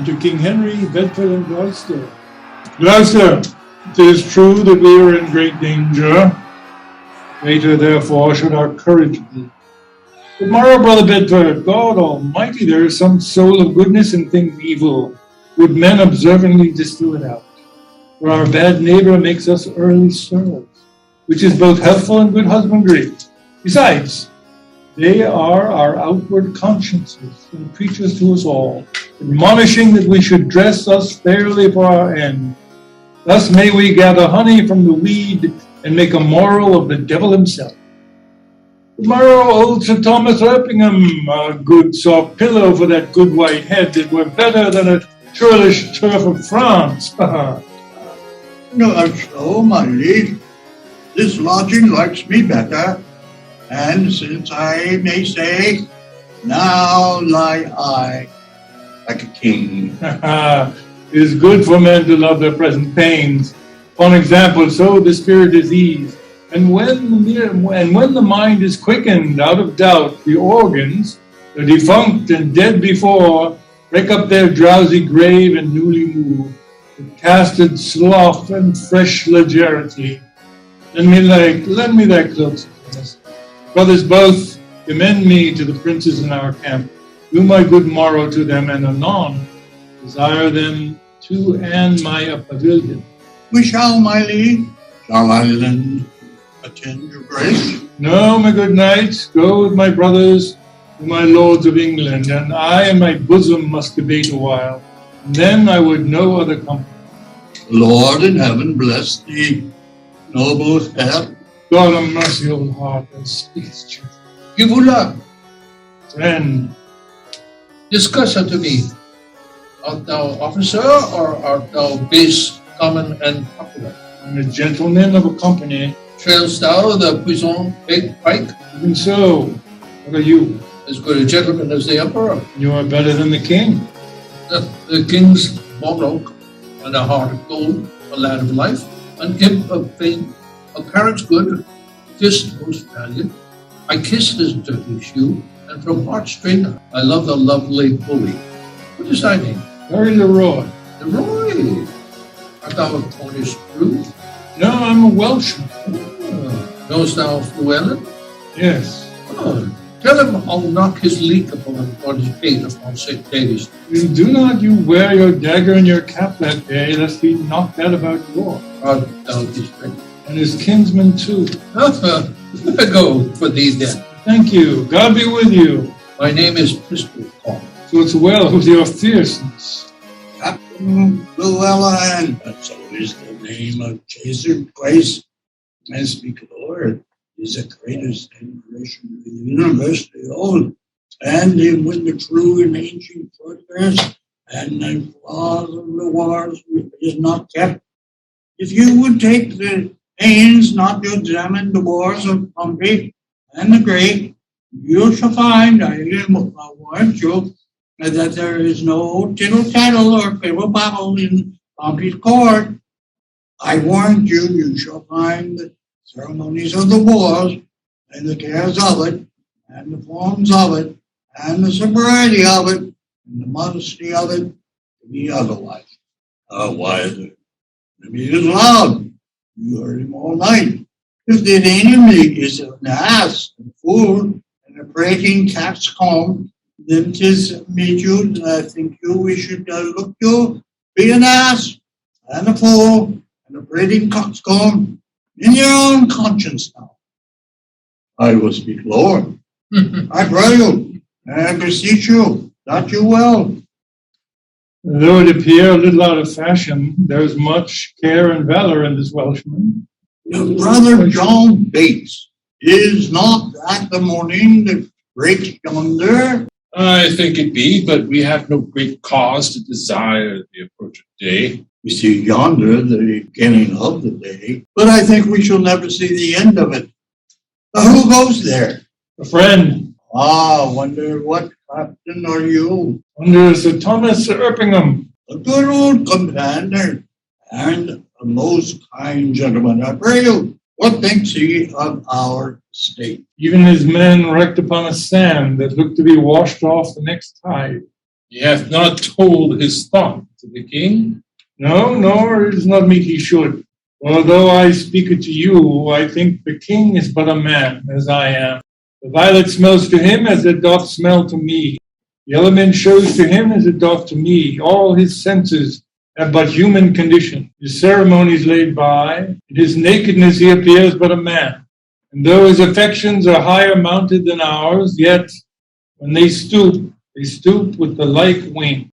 and to King Henry, Bedford, and Gloucester. Gloucester, it is true that we are in great danger. Greater, therefore, should our courage be. But morrow, Brother Bedford, God Almighty, there is some soul of goodness in things evil. Would men observantly distill it out? For our bad neighbor makes us early serves, which is both helpful and good husbandry. Besides, they are our outward consciences and preachers to us all, admonishing that we should dress us fairly for our end. Thus may we gather honey from the weed and make a moral of the devil himself. Tomorrow, old Sir Thomas Erpingham, a good soft pillow for that good white head that were better than a churlish turf of France. No, so, my liege, this lodging likes me better, and since I may say, now lie I like a king. It is good for men to love their present pains. For example, so the spirit is eased. And when the mind is quickened out of doubt, the organs, the defunct and dead before, break up their drowsy grave and newly move, with casted sloth and fresh legerity. Lend me thy cloaks, brothers both, commend me to the princes in our camp. Do my good morrow to them, and anon desire them to and my pavilion. We shall, my liege. Shall I then attend your grace? No, my good knights, go with my brothers to my lords of England, and I and my bosom must debate a while, and then I would no other company. Lord in heaven bless thee, noble head. God of mercy, old heart, and speaks truth. Give luck. Friend, Discuss unto me. Art thou officer, or art thou base, common, and popular? I'm a gentleman of a company. Trailst thou the puissant pike? Even so, what are you? As good a gentleman as the emperor. You are better than the king. The king's monarch, and a heart of gold, a lad of life, an imp of fame, a parent's good, kissed most valiant. I kiss his dirty shoe, and from heartstring I love the lovely bully. What is thy name? Harry Leroy. Leroy. Art thou a Cornish Jew? No, I'm a Welshman. Knowest thou Llewellyn? Yes. Tell him I'll knock his leek upon his gate upon St. David's. Do not you wear your dagger in your cap that day, lest he knock that about York. Art thou his friend? And his kinsman too. Go for thee then. Thank you. God be with you. My name is Pistol Paul. So it's well with your fierceness. Captain Llewellyn, that's always the name of Jesuit Grace. I speak, Lord, is the greatest generation in the university old, and in with the true and ancient progress, and the flaws of the wars is not kept. If you would take the pains not to examine the wars of Pompey and the Great, you shall find, I warrant you, that there is no tittle-tattle or fibble-babble in Pompey's court. I warrant you, you shall find the ceremonies of the wars, and the cares of it, and the forms of it, and the sobriety of it, and the modesty of it, to be otherwise. Why is it? The enemy is loud. You heard him all night. If the enemy is an ass, and fool, and a prating cat's comb, then 'tis me, Jude, I think we should look to be an ass, and a fool, and a prating coxcomb, in your own conscience now. I will speak, Lord. I pray you, and beseech you, that you will. Though it appear a little out of fashion, there is much care and valor in this Welshman. Brother John Bates, is not that the morning that breaks yonder? I think it be, but we have no great cause to desire the approach of day. We see yonder the beginning of the day, but I think we shall never see the end of it. Who goes there? A friend. Wonder what captain are you? Under Sir Thomas Erpingham. A good old commander, and a most kind gentleman. I pray you, what thinks he of our state? Even his men wrecked upon a sand that looked to be washed off the next tide. He hath not told his thought to the king. No, nor it is not meet he should. Although I speak it to you, I think the king is but a man, as I am. The violet smells to him as it doth smell to me. The element shows to him as it doth to me. All his senses have but human condition. His ceremonies laid by, in his nakedness he appears but a man. And though his affections are higher mounted than ours, yet when they stoop with the like wing.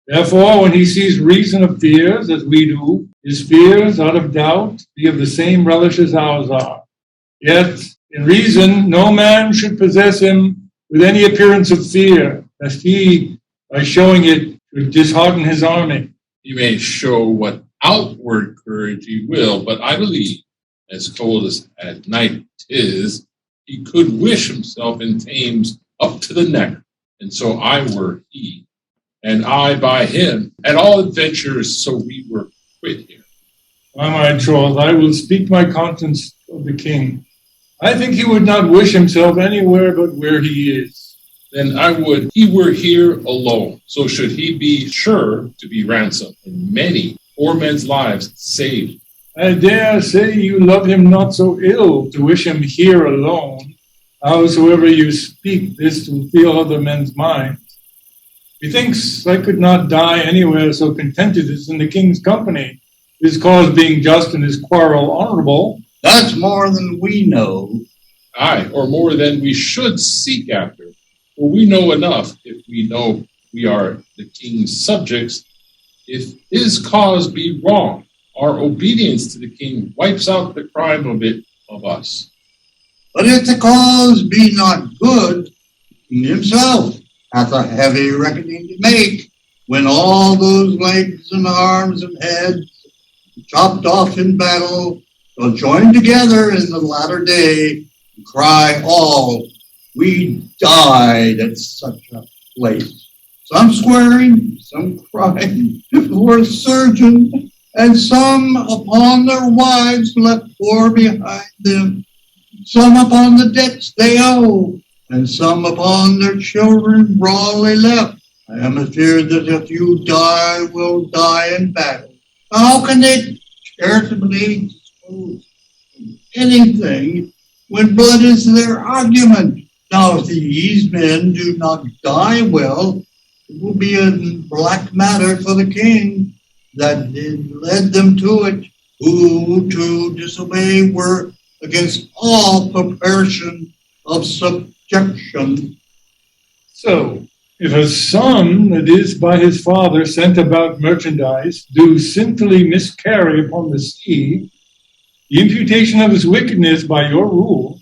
Therefore, when he sees reason of fears, as we do, his fears, out of doubt, be of the same relish as ours are. Yet, in reason, no man should possess him with any appearance of fear, lest he, by showing it, should dishearten his army. He may show what outward courage he will, but I believe, as cold as at night 'tis, he could wish himself in Thames up to the neck, and so I were he, and I by him, at all adventures, so we were quit here. By my troth, I will speak my conscience of the king. I think he would not wish himself anywhere but where he is. Then I would he were here alone, so should he be sure to be ransomed, and many poor men's lives saved. I dare say you love him not so ill to wish him here alone. Howsoever you speak this to feel other men's minds. Methinks I could not die anywhere so contented as in the king's company, his cause being just and his quarrel honorable. That's more than we know. Aye, or more than we should seek after. For we know enough, if we know we are the king's subjects. If his cause be wrong, our obedience to the king wipes out the crime of it of us. But if the cause be not good, the king himself hath a heavy reckoning to make, when all those legs and arms and heads chopped off in battle shall join together in the latter day and cry all, we died at such a place. Some swearing, some crying for a surgeon, and some upon their wives left poor behind them, some upon the debts they owe, and some upon their children broadly left. I am afeard that if you die, will die in battle. How can they charitably dispose of anything when blood is their argument? Now, if these men do not die well, it will be a black matter for the king that led them to it, who to disobey were against all preparation of subjection. So, if a son that is by his father sent about merchandise do sinfully miscarry upon the sea, the imputation of his wickedness by your rule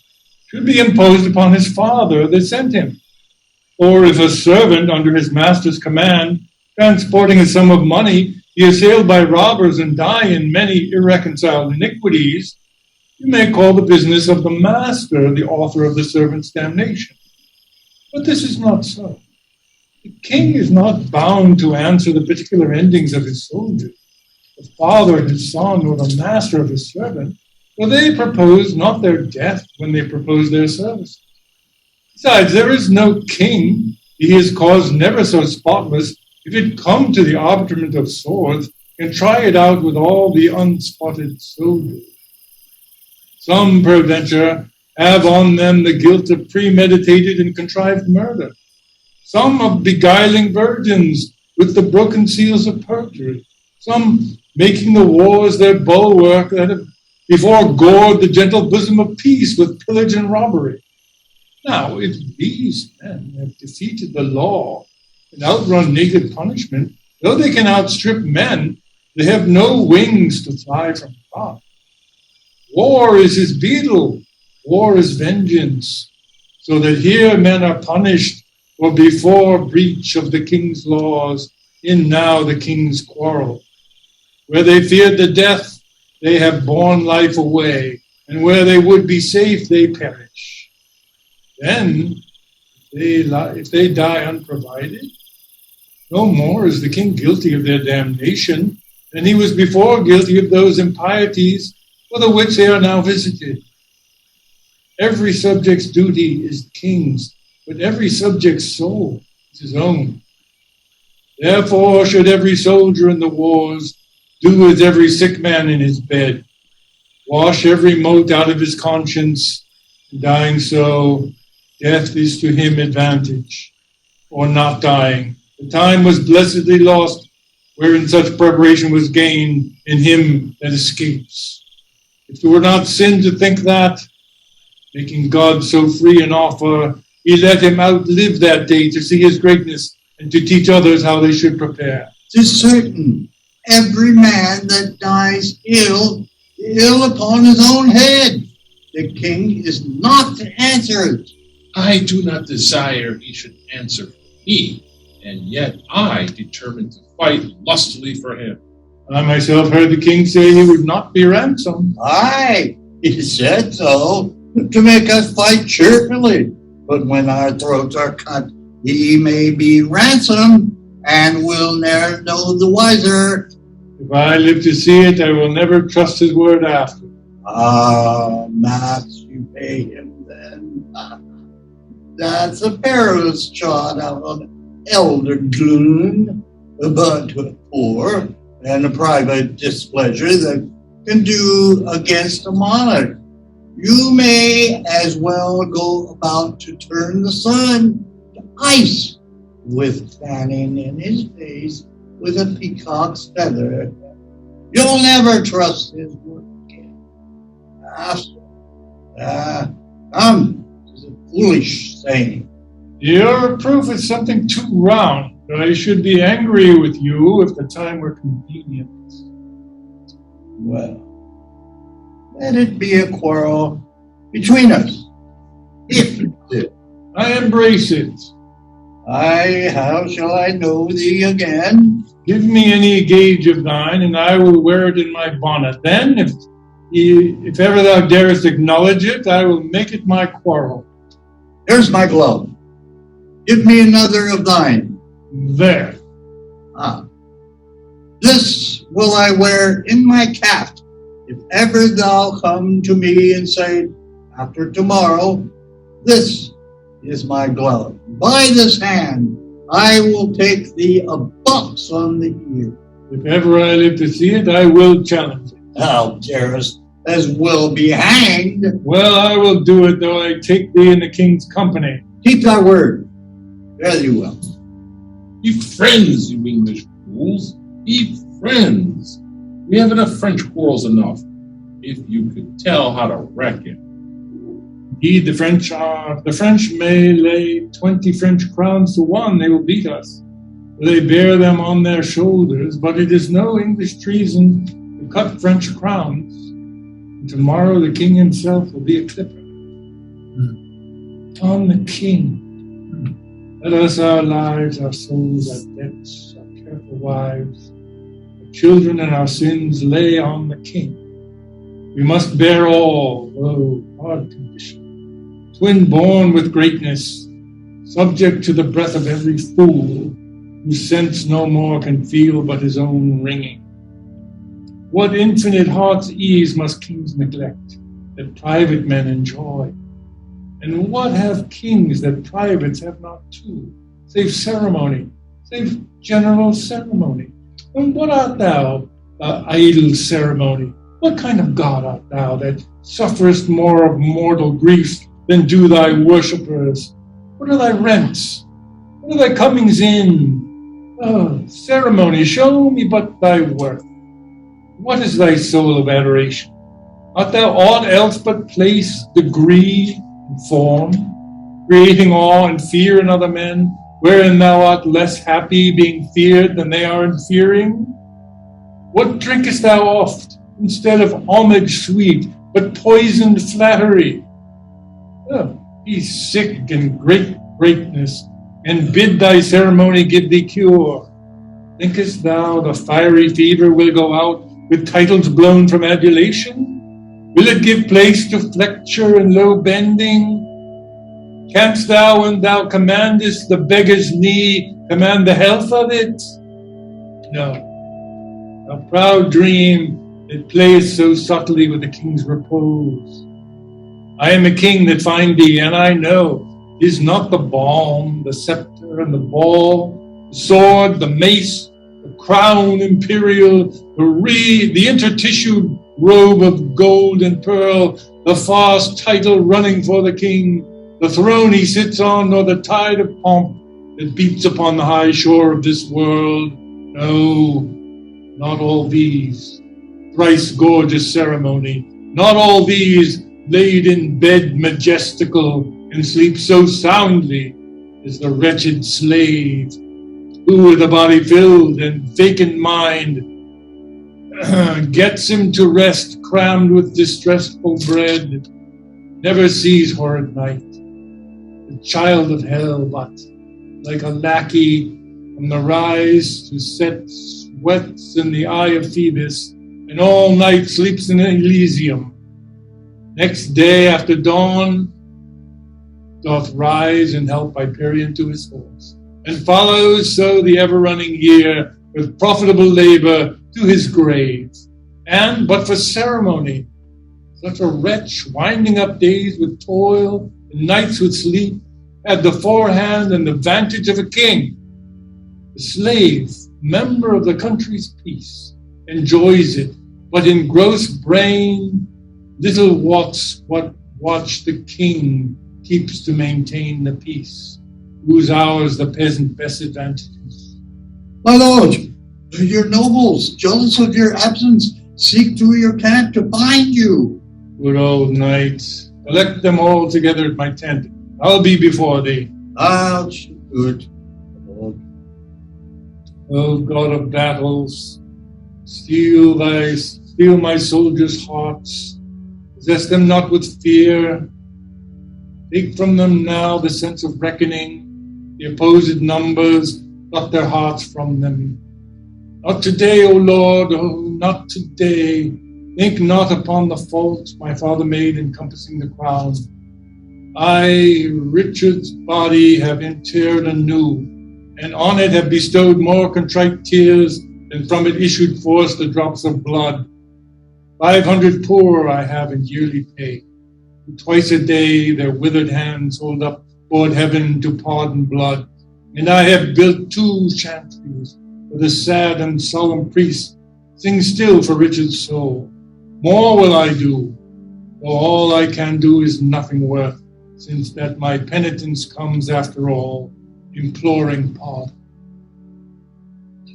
should be imposed upon his father that sent him. Or if a servant under his master's command, transporting a sum of money, be assailed by robbers and die in many irreconciled iniquities, you may call the business of the master the author of the servant's damnation. But this is not so. The king is not bound to answer the particular endings of his soldiers, the father of his son, or the master of his servant, for they propose not their death when they propose their service. Besides, there is no king, be his cause never so spotless, if it come to the arbitrament of swords, can try it out with all the unspotted soldiers. Some, peradventure, have on them the guilt of premeditated and contrived murder. Some of beguiling virgins with the broken seals of perjury. Some making the wars their bulwark that have before gored the gentle bosom of peace with pillage and robbery. Now, if these men have defeated the law and outrun naked punishment, though they can outstrip men, they have no wings to fly from God. War is his beetle, war is vengeance, so that here men are punished for before breach of the king's laws, in now the king's quarrel. Where they feared the death, they have borne life away, and where they would be safe, they perish. Then, if they die unprovided, no more is the king guilty of their damnation than he was before guilty of those impieties for the which they are now visited. Every subject's duty is the king's, but every subject's soul is his own. Therefore should every soldier in the wars do as every sick man in his bed, wash every mote out of his conscience, and dying so, death is to him advantage, or not dying. The time was blessedly lost, wherein such preparation was gained in him that escapes. If it were not sin to think that, making God so free an offer, he let him outlive that day to see his greatness and to teach others how they should prepare. 'Tis certain, every man that dies ill upon his own head. The king is not to answer it. I do not desire he should answer for me, and yet I determined to fight lustily for him. I myself heard the king say he would not be ransomed. Aye, he said so, to make us fight cheerfully. But when our throats are cut, he may be ransomed, and will ne'er know the wiser. If I live to see it, I will never trust his word after. Ah, mass you pay him then. That's a perilous shot out of elder gloom, but poor and a private displeasure that can do against a monarch. You may as well go about to turn the sun to ice with fanning in his face with a peacock's feather. You'll never trust his word again. It's a foolish saying. Your proof is something too round. I should be angry with you if the time were convenient. Well, let it be a quarrel between us. If it is. I embrace it. How shall I know thee again? Give me any gauge of thine, and I will wear it in my bonnet. Then, if ever thou darest acknowledge it, I will make it my quarrel. Here's my glove. Give me another of thine. There. This will I wear in my cap. If ever thou come to me and say, after tomorrow, this is my glove. By this hand, I will take thee a box on the ear. If ever I live to see it, I will challenge it. Thou darest as will be hanged. Well, I will do it, though I take thee in the king's company. Keep thy word. Fare thee well. Be friends, you English fools. Be friends. We have enough French quarrels enough. If you could tell how to reckon. Indeed, the French may lay 20 French crowns to 1. They will beat us. They bear them on their shoulders, but it is no English treason to cut French crowns. And tomorrow the king himself will be a clipper. On the king. Let us our lives, our souls, our debts, our careful wives, our children and our sins lay on the king. We must bear all, though hard condition. Twin born with greatness, subject to the breath of every fool, whose sense no more can feel but his own wringing. What infinite heart's ease must kings neglect, that private men enjoy? And what have kings that privates have not too, save ceremony, save general ceremony? And what art thou, idle ceremony? What kind of God art thou, that sufferest more of mortal griefs than do thy worshippers? What are thy rents? What are thy comings in? Oh, ceremony, show me but thy worth. What is thy soul of adoration? Art thou aught else but place, degree, and form, creating awe and fear in other men, wherein thou art less happy being feared than they are in fearing? What drinkest thou oft, instead of homage sweet, but poisoned flattery? Oh, be sick in greatness, and bid thy ceremony give thee cure. Thinkest thou the fiery fever will go out with titles blown from adulation? Will it give place to flexure and low bending? Canst thou, when thou commandest the beggar's knee, command the health of it? No. A proud dream that plays so subtly with the king's repose. I am a king that find thee, and I know 'tis not the balm, the scepter, and the ball, the The sword, the mace, the crown imperial, the intertissued robe of gold and pearl, the fast title running for the king, the throne he sits on, nor the tide of pomp that beats upon the high shore of this world. No, not all these. Thrice gorgeous ceremony, not all these laid in bed majestical and sleep so soundly as the wretched slave who with a body filled and vacant mind gets him to rest crammed with distressful bread, never sees horrid night, the child of hell, but like a lackey from the rise to set sweats in the eye of Phoebus, and all night sleeps in Elysium. Next day after dawn doth rise and help Hyperion to his horse, and follows so the ever-running year with profitable labor to his grave. And but for ceremony, such a wretch, winding up days with toil and nights with sleep, had the forehand and the vantage of a king. The slave, member of the country's peace, enjoys it, but in gross brain little wots what watch the king keeps to maintain the peace, whose hours the peasant best advantages. My lord, your nobles, jealous of your absence, seek through your camp to find you. Good old knights, collect them all together at my tent. I'll be before thee. Ah, good Lord. O God of battles, steel my soldiers' hearts, possess them not with fear. Take from them now the sense of reckoning, the opposed numbers, pluck their hearts from them. Not today, O Lord, oh, not today. Think not upon the faults my father made encompassing the crown. I, Richard's body, have interred anew, and on it have bestowed more contrite tears than from it issued forth the drops of blood. 500 poor I have in yearly pay, who twice a day their withered hands hold up toward heaven to pardon blood. And I have built 2 chantries for the sad and solemn priest, sing still for Richard's soul. More will I do, though all I can do is nothing worth, since that my penitence comes after all, imploring pardon.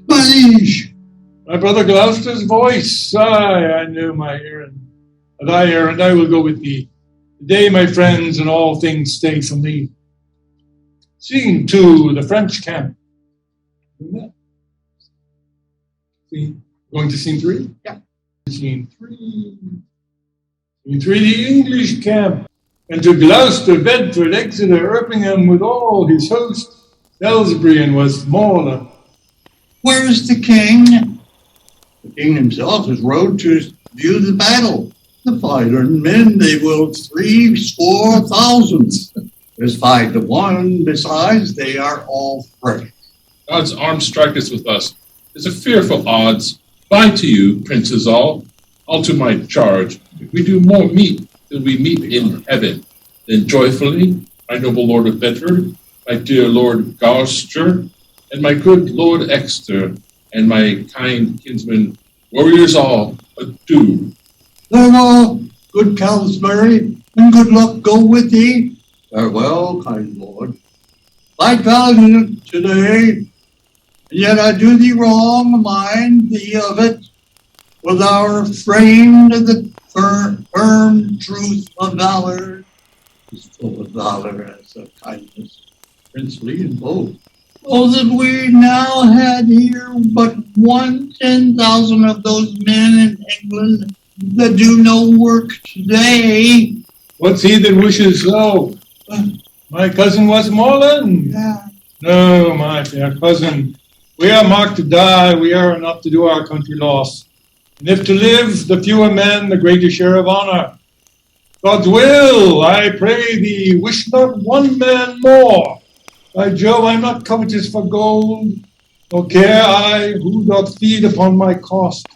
My liege, My brother Gloucester's voice, I know my errand. Thy errand I will go with thee. Today, my friends, and all things stay for me. Scene 2, the French camp. Going to scene 3? Yeah. Scene 3. Scene 3, the English camp. And to Gloucester, Bedford, Exeter, Erpingham, with all his host, Salisbury and Westmoreland. where is the king? The king himself has rode to view the battle. The 500 men, they will 3,000. There's 5 to 1. Besides, they are all fresh. God's arm striketh with us. It's a fearful odds. Fie to you, princes all to my charge. If we do more meet till we meet in heaven, then joyfully, my noble Lord of Bedford, my dear Lord Gloucester, and my good Lord Exeter, and my kind kinsmen, warriors all, adieu. Farewell, good Salisbury, and good luck go with thee. Farewell, kind lord. Fight valiant today, and yet I do thee wrong, mind thee of it, for thou art framed in the firm truth of valor, is full of valor as of kindness, princely in both. Oh, that we now had here but 10,000 of those men in England that do no work today. What's he that wishes so? My cousin Westmoreland? Yeah. No, my fair cousin. We are marked to die, we are enough to do our country loss. And if to live, the fewer men, the greater share of honor. God's will, I pray thee, wish not one man more. By Jove, I'm not covetous for gold, nor care I who doth feed upon my cost.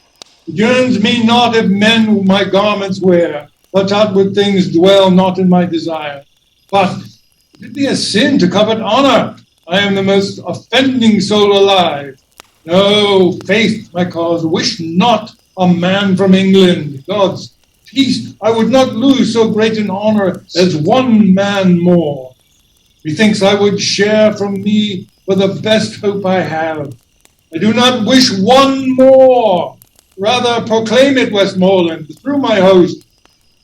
It yearns me not if men who my garments wear, but outward things dwell not in my desire. But if it be a sin to covet honor, I am the most offending soul alive. No, faith, my cause, wish not a man from England. God's peace, I would not lose so great an honor as one man more. Methinks I would share from me for the best hope I have. I do not wish one more. Rather proclaim it, Westmoreland, through my host,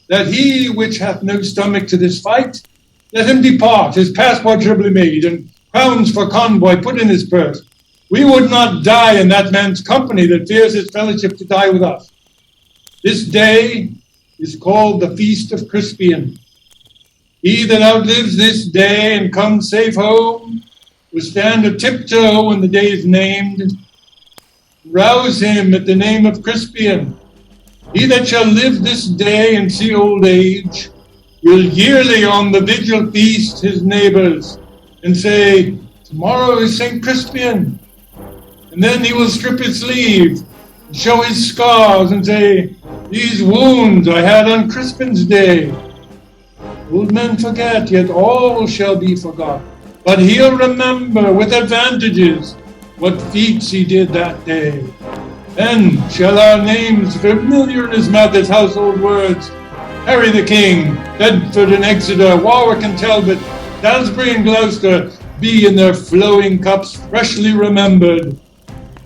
that he which hath no stomach to this fight, let him depart, his passport trebly made, and crowns for convoy put in his purse. We would not die in that man's company that fears his fellowship to die with us. This day is called the Feast of Crispian. He that outlives this day and comes safe home will stand a tiptoe when the day is named. Rouse him at the name of Crispian. He that shall live this day and see old age will yearly on the vigil feast his neighbors and say, tomorrow is St. Crispian. And then he will strip his sleeve and show his scars and say, these wounds I had on Crispin's day. Old men forget, yet all shall be forgot. But he'll remember with advantages what feats he did that day. Then shall our names, familiar in his mouth as household words, Harry the King, Bedford and Exeter, Warwick and Talbot, Salisbury and Gloucester, be in their flowing cups freshly remembered.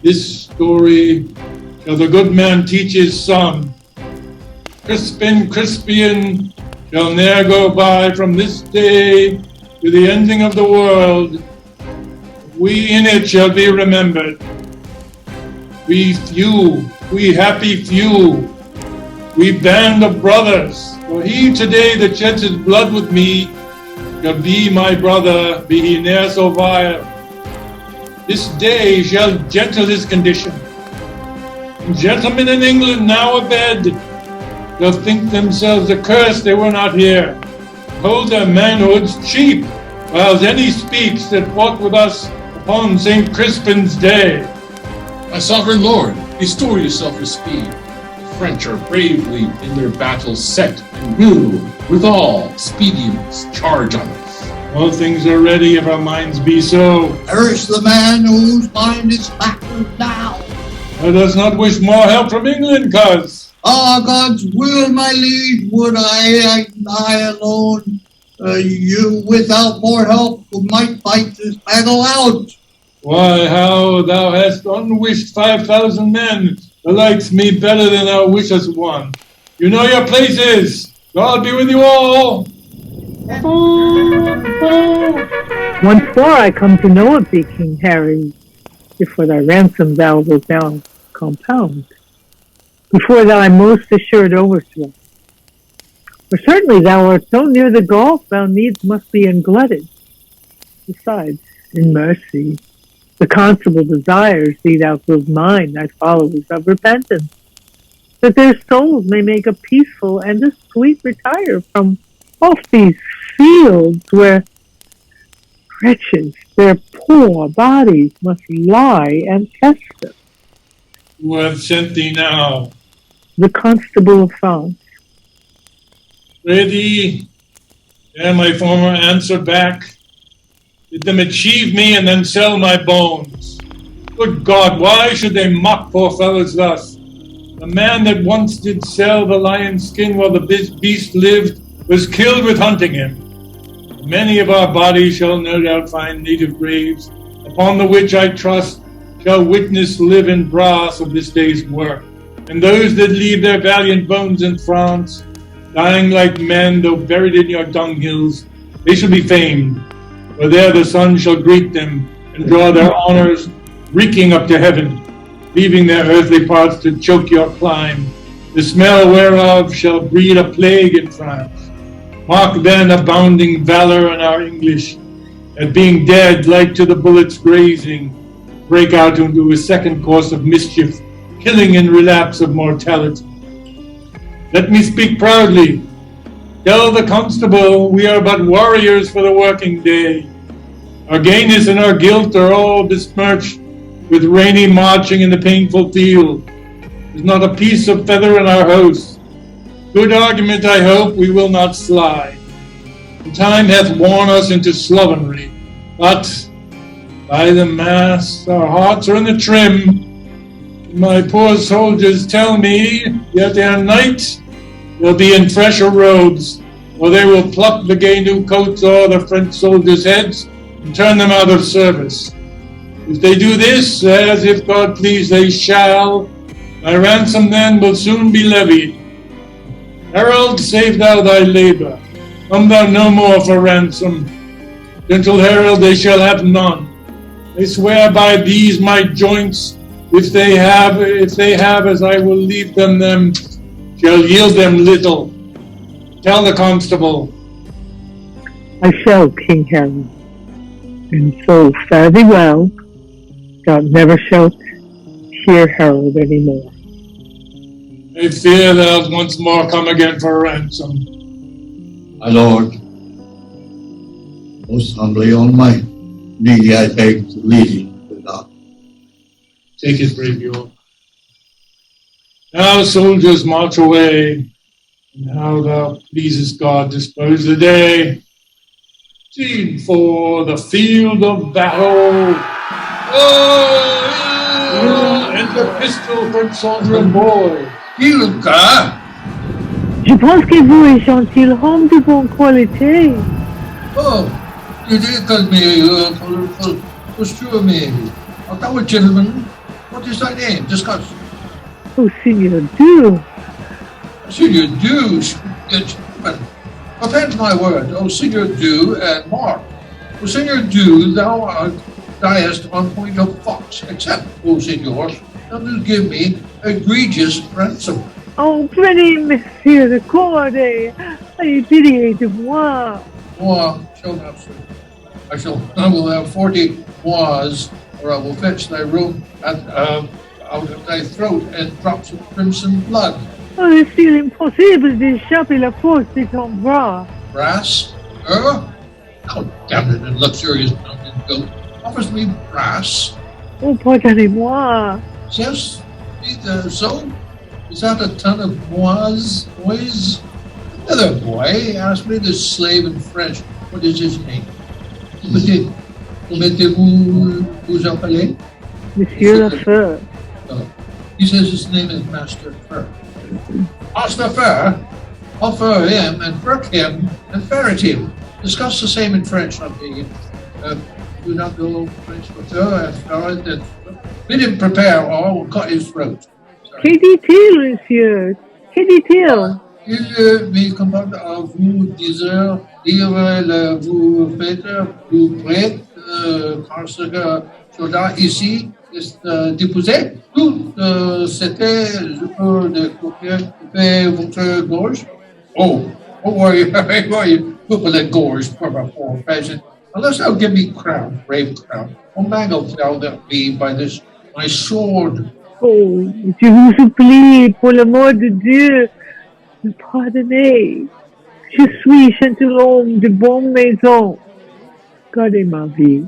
This story shall the good man teach his son. Crispian shall ne'er go by from this day to the ending of the world. We in it shall be remembered. We few, we happy few, we band of brothers. For he today that sheds his blood with me shall be my brother, be he ne'er so vile. This day shall gentle his condition. And gentlemen in England now abed shall think themselves accursed they were not here, hold their manhoods cheap, whiles any speaks that fought with us upon St. Crispin's day. My sovereign lord, restore yourself with speed. The French are bravely in their battles set, and will, with all speediness, charge on us. All things are ready if our minds be so. Perish the man whose mind is backward now. Let us not wish more help from England, cuz. God's will, my liege, would I alone, you without more help might fight this battle out. Why, how thou hast unwished 5,000 men, the likes me better than thou wishest one. You know your places. God be with you all. Once more I come to know of thee, King Harry, if for thy ransom thou wilt now compound, before thy most assured overthrow. For certainly thou art so near the gulf, thou needs must be unglutted. Besides, in mercy, the constable desires thee thou prove mine, thy followers of repentance, that their souls may make a peaceful and a sweet retire from off these fields where wretches, their poor bodies must lie and fester. Who hath sent thee now? The constable of France. Ready? Ere my former answer back, bid them achieve me and then sell my bones. Good God, why should they mock poor fellows thus? The man that once did sell the lion's skin while the beast lived was killed with hunting him. Many of our bodies shall no doubt find native graves, upon the which I trust shall witness live in brass of this day's work. And those that leave their valiant bones in France, dying like men, though buried in your dunghills, they shall be famed, for there the sun shall greet them and draw their honors reeking up to heaven, leaving their earthly parts to choke your clime, the smell whereof shall breed a plague in France. Mark then abounding valor in our English, at being dead like to the bullets grazing, break out into a second course of mischief, killing in relapse of mortality. Let me speak proudly. Tell the constable we are but warriors for the working day. Our gayness and our guilt are all besmirched with rainy marching in the painful field. There's not a piece of feather in our host. Good argument, I hope, we will not slide. The time hath worn us into slovenly, but By the mass, our hearts are in the trim. My poor soldiers tell me, yet ere night they'll be in fresher robes, or they will pluck the gay new coats o'er the French soldiers' heads and turn them out of service. If they do this, as if God please they shall, my ransom then will soon be levied. Herald, save thou thy labor. Come thou no more for ransom. Gentle herald, they shall have none. They swear by these my joints, if they have, as I will leave them shall yield them little. Tell the constable. I shall, King Harry, and so fare thee well. Thou never shalt hear Harold any more. I fear thou'lt once more come again for ransom. My lord, most humbly on my knee I beg to lead him without. Take it, brave York. Now, soldiers, march away, and how thou pleasest God dispose the day. Scene for the field of battle. Oh, enter pistol, French soldier and boy. Ilka! Je pense que vous êtes gentilhomme de bonne qualité. Oh, you did call me for sure, me. Now, gentlemen, what is thy name? Discuss. Oh, Seigneur Dieu. Senior Dew, gentlemen. Append my word, O Senior Dew and Mark. O Senior Dew, thou diest on point of fox, except, O Senior, thou do give me egregious ransom. Oh, prenez, monsieur, de corde. Ayez pitié de moi. Moi shall have I will have 40 mois, or I will fetch thy room out of thy throat and drops of crimson blood. Oh, est-il impossible d'échapper la force de ton bras? Brass? Oh, damn it, and luxurious mountain goat offers me brass. Oh, pardonnez-moi. Yes, so? Is that a ton of boys? Another boy asked me, this slave in French, what is his name? Vous appelez? Monsieur Lafeur. He says his name is Master Fur. Master Fur, offer him and work him and ferret him. Discuss the same in French, do not go French with her and ferret and bid him prepare or we'll cut his throat. Que dit-il, monsieur? Que dit-il? Il me commande à vous dire vous faites, vous prêtes, parce que celui-là ici est déposé. Tout c'était, je peux découper votre gorge. Oh, worry, couple the gorge for my poor peasant. Unless thou give me crown, brave crown. Oh, mangle thou that me by this my sword. Oh, je vous supplie, pour l'amour de Dieu, me pardonnez. Je suis gentilhomme de bonne maison. Gardez ma vie,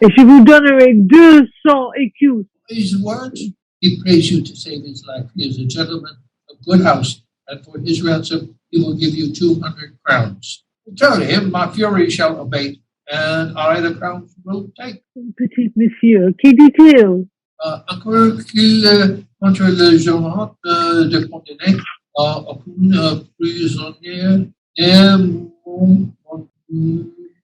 et je vous donnerai 200 écus. These words, he prays you to save his life. He is a gentleman of good house, and for his ransom he will give you 200 crowns. Tell him, my fury shall abate, and I the crowns will take. Petit monsieur, que dit-il? Encore qu'il contre le gérant de condamné aucun prisonnier,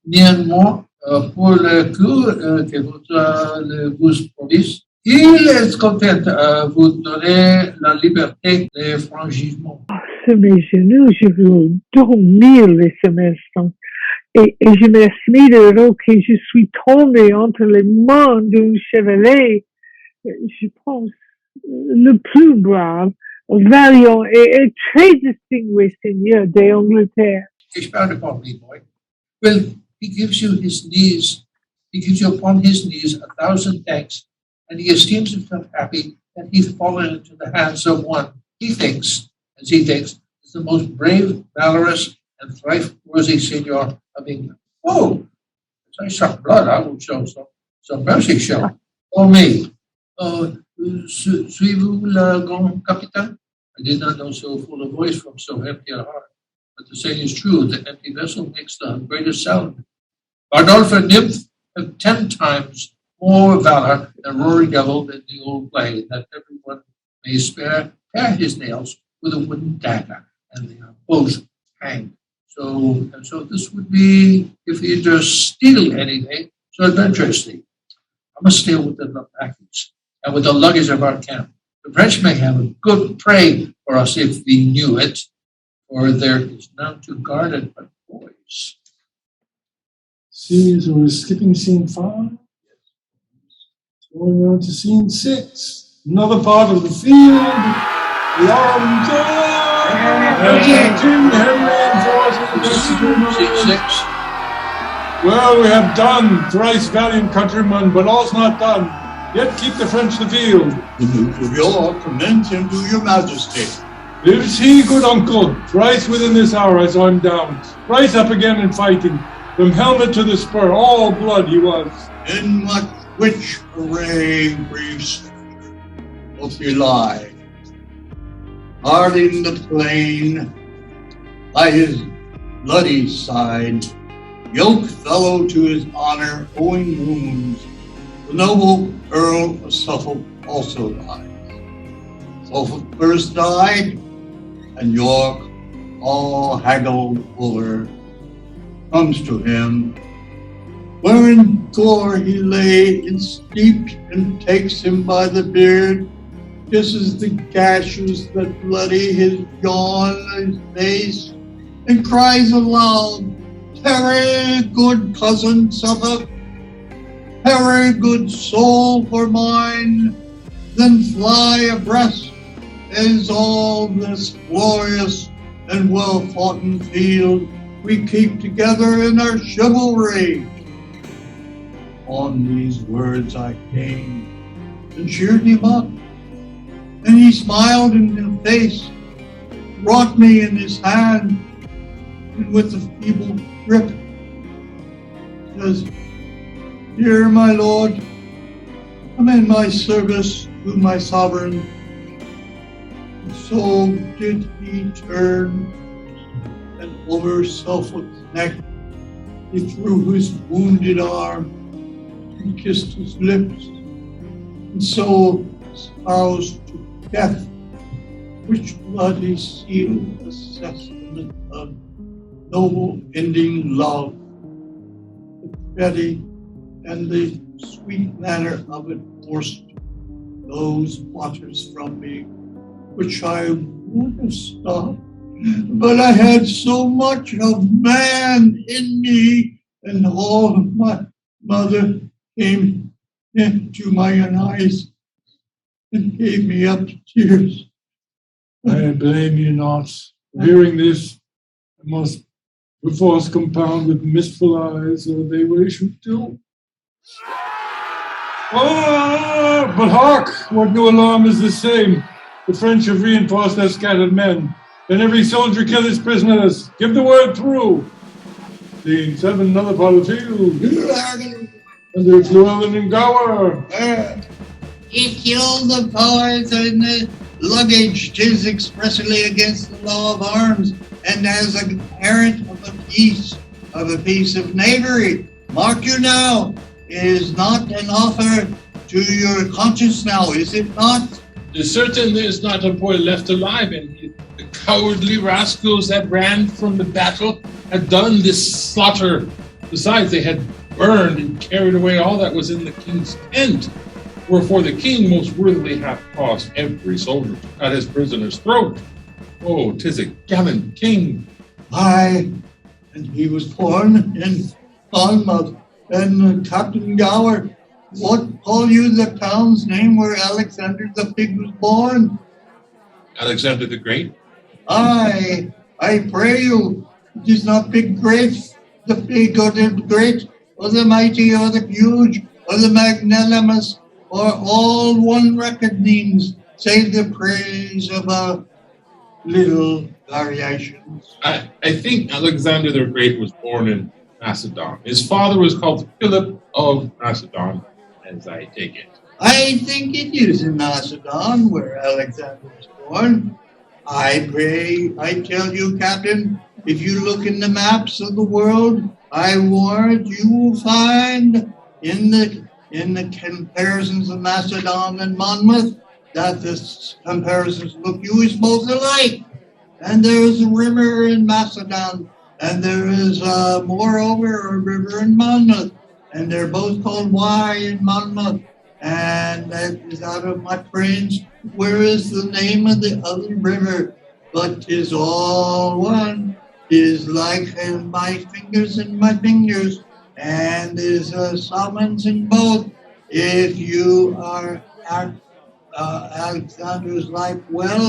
néanmoins, pour le coup que vous police, il est content de vous donner la liberté des franchissement. Sur mes genoux, je veux dormir ce instant. Et je me suis heureux que je suis tombé entre les mains d'un chevalier, je pense, le plus brave, valiant et très distingué seigneur d'Angleterre. Expound upon me, boy. Well, he gives you his knees. He gives you upon his knees 1,000 thanks, and he esteems himself happy that he's fallen into the hands of one he thinks, is the most brave, valorous, and thrice-worthy seigneur of England. Oh, as I suck blood, I will show some mercy show. For me. Suivez-vous le grand capitaine? I did not know so full a voice from so empty a heart. But the saying is true, the empty vessel makes the greatest sound. Bardolph and Nymph have 10 times more valor than Rory Devil in the old play, that everyone may pare his nails with a wooden dagger, and they are both hanged. So this would be if he just steal anything so adventurously. I must steal with the package and with the luggage of our camp. The French may have a good prey for us if we knew it, for there is none to guard it but boys. See, so we're skipping scene 5. Going on to scene 6. Another part of the field. Scene 6. Well, we have done, thrice valiant countrymen, but all's not done. Yet keep the French the field. The news of your commend him to your majesty. Lives he, good uncle, thrice within this hour I saw him down, thrice up again in fighting, from helmet to the spur, all blood he was. In what which array, brave soldier, doth he lie? Hard in the plain, by his bloody side, yoke fellow to his honor, owing wounds, the noble Earl of Suffolk also lies. Suffolk first died, and York, all haggled over, comes to him, where in gore he lay and steeped, and takes him by the beard, kisses the gashes that bloody his jaw and his face, and cries aloud, "Tarry, good cousin Suffolk, tarry, good soul for mine, then fly abreast as all this glorious and well-foughten field we keep together in our chivalry." On these words I came and cheered him up, and he smiled in the face, brought me in his hand, and with a feeble grip says, "Here, my lord, I'm in my service to my sovereign." And so did he turn, and over Suffolk's neck he threw his wounded arm and kissed his lips, and so espoused to death, which bloody sealed a testament of noble ending love. The petty and the sweet manner of it forced those waters from me, which I would have stopped, but I had so much of man in me, and all of my mother came into my eyes and gave me up to tears. I blame you not. Hearing this, I must perforce compound with mistful eyes, or they will issue too. Oh, but hark! What new alarm is the same? The French have reinforced their scattered men. Then every soldier kill his prisoners. Give the word through. Scene 7, another part of the field. And there's Llewellyn and Gower. He killed the powers in the luggage. 'Tis expressly against the law of arms, and as a parent of a piece of knavery. Mark you now, it is not an offer to your conscience now, is it not? It's certain there's not a boy left alive, and the cowardly rascals that ran from the battle had done this slaughter. Besides, they had burned and carried away all that was in the king's tent. Wherefore the king most worthily hath caused every soldier to cut his prisoner's throat. Oh, 'tis a gallant king. Aye, and he was born in Falmouth, and Captain Gower, what call you the town's name where Alexander the Big was born? Alexander the Great? Aye, I pray you, it is not big great, the big or the great, or the mighty or the huge, or the magnanimous, or all one reckonings, save the praise of a little variations. I think Alexander the Great was born in Macedon. His father was called Philip of Macedon, as I take it. I think it is in Macedon where Alexander was born. I pray, I tell you, Captain, if you look in the maps of the world, I warrant you will find in in the comparisons of Macedon and Monmouth, that the comparisons look used both alike. And there is a river in Macedon, and there is moreover a river in Monmouth, and they're both called Wye in Monmouth. And that is out of my brains. Where is the name of the other river? But 'tis all one. 'Tis like my fingers in my fingers, and there's summons in both. If you are Alexander's life well,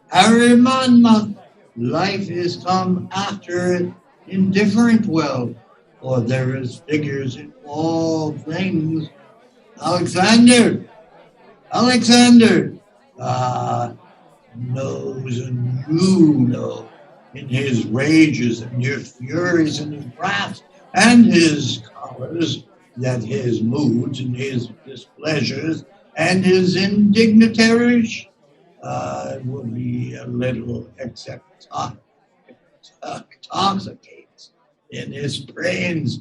Harry Monmouth, life is come after it indifferent well, for there is figures in all things. Alexander knows, and you know, in his rages and his furies and his wrath and his colors, that his moods and his displeasures and his indignitaries will be a little intoxicates in his brains,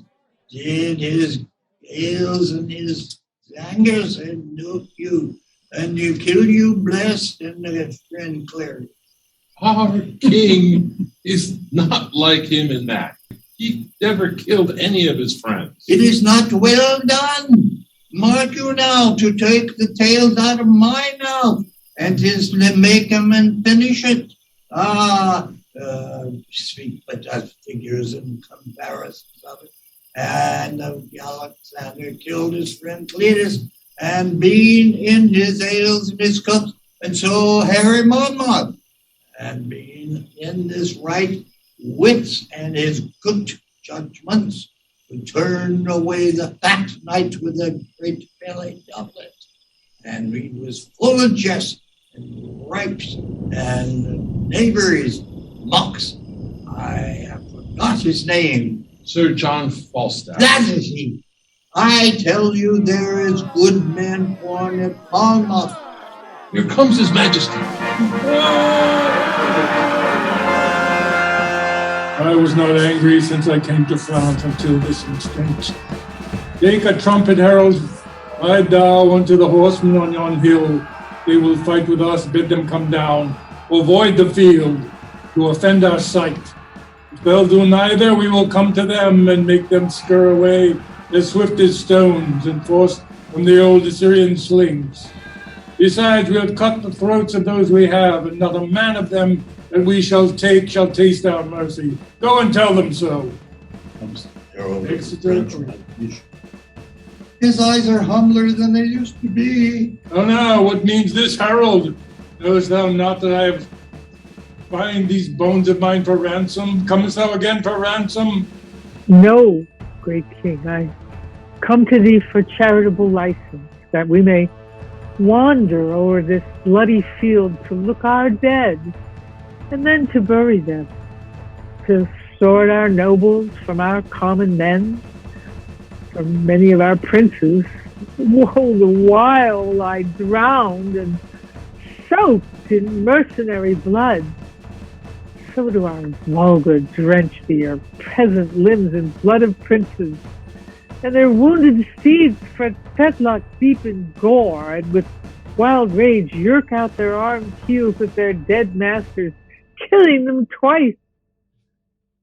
did his ails and his angers, and nuke you, and you kill you blessed and clear. Our king is not like him in that. He never killed any of his friends. It is not well done. Mark you now to take the tales out of my mouth, and 'tis to make them and finish it. Speak but of figures and comparisons of it. And Alexander killed his friend Cletus, and being in his ales and his cups, and so Harry Monmouth, and being in this right wits and his good judgments, would turn away the fat knight with a great belly doublet, and he was full of jest and ripes and knaveries, mocks. I have forgot his name. Sir John Falstaff. That is he. I tell you, there is good men born at Monmouth. Here comes His Majesty. I was not angry since I came to France until this instant. Take a trumpet, herald. Ride thou unto the horsemen on yon hill. They will fight with us, bid them come down. Avoid the field, to offend our sight. If they'll do neither, we will come to them and make them scur away as swift as stones and force from the old Assyrian slings. Besides, we have cut the throats of those we have, and not a man of them that we shall take shall taste our mercy. Go and tell them so. Exeter. His eyes are humbler than they used to be. Oh no, what means this, herald? Knowest thou not that I have bind these bones of mine for ransom? Comest thou again for ransom? No, great king, I come to thee for charitable license, that we may wander over this bloody field to look our dead, and then to bury them, to sort our nobles from our common men, from many of our princes. Woe the while lie drowned and soaked in mercenary blood. So do our vulgar drench their peasant limbs in blood of princes, and their wounded steeds fetlock deep in gore, and with wild rage yerk out their armed heels at their dead masters, killing them twice.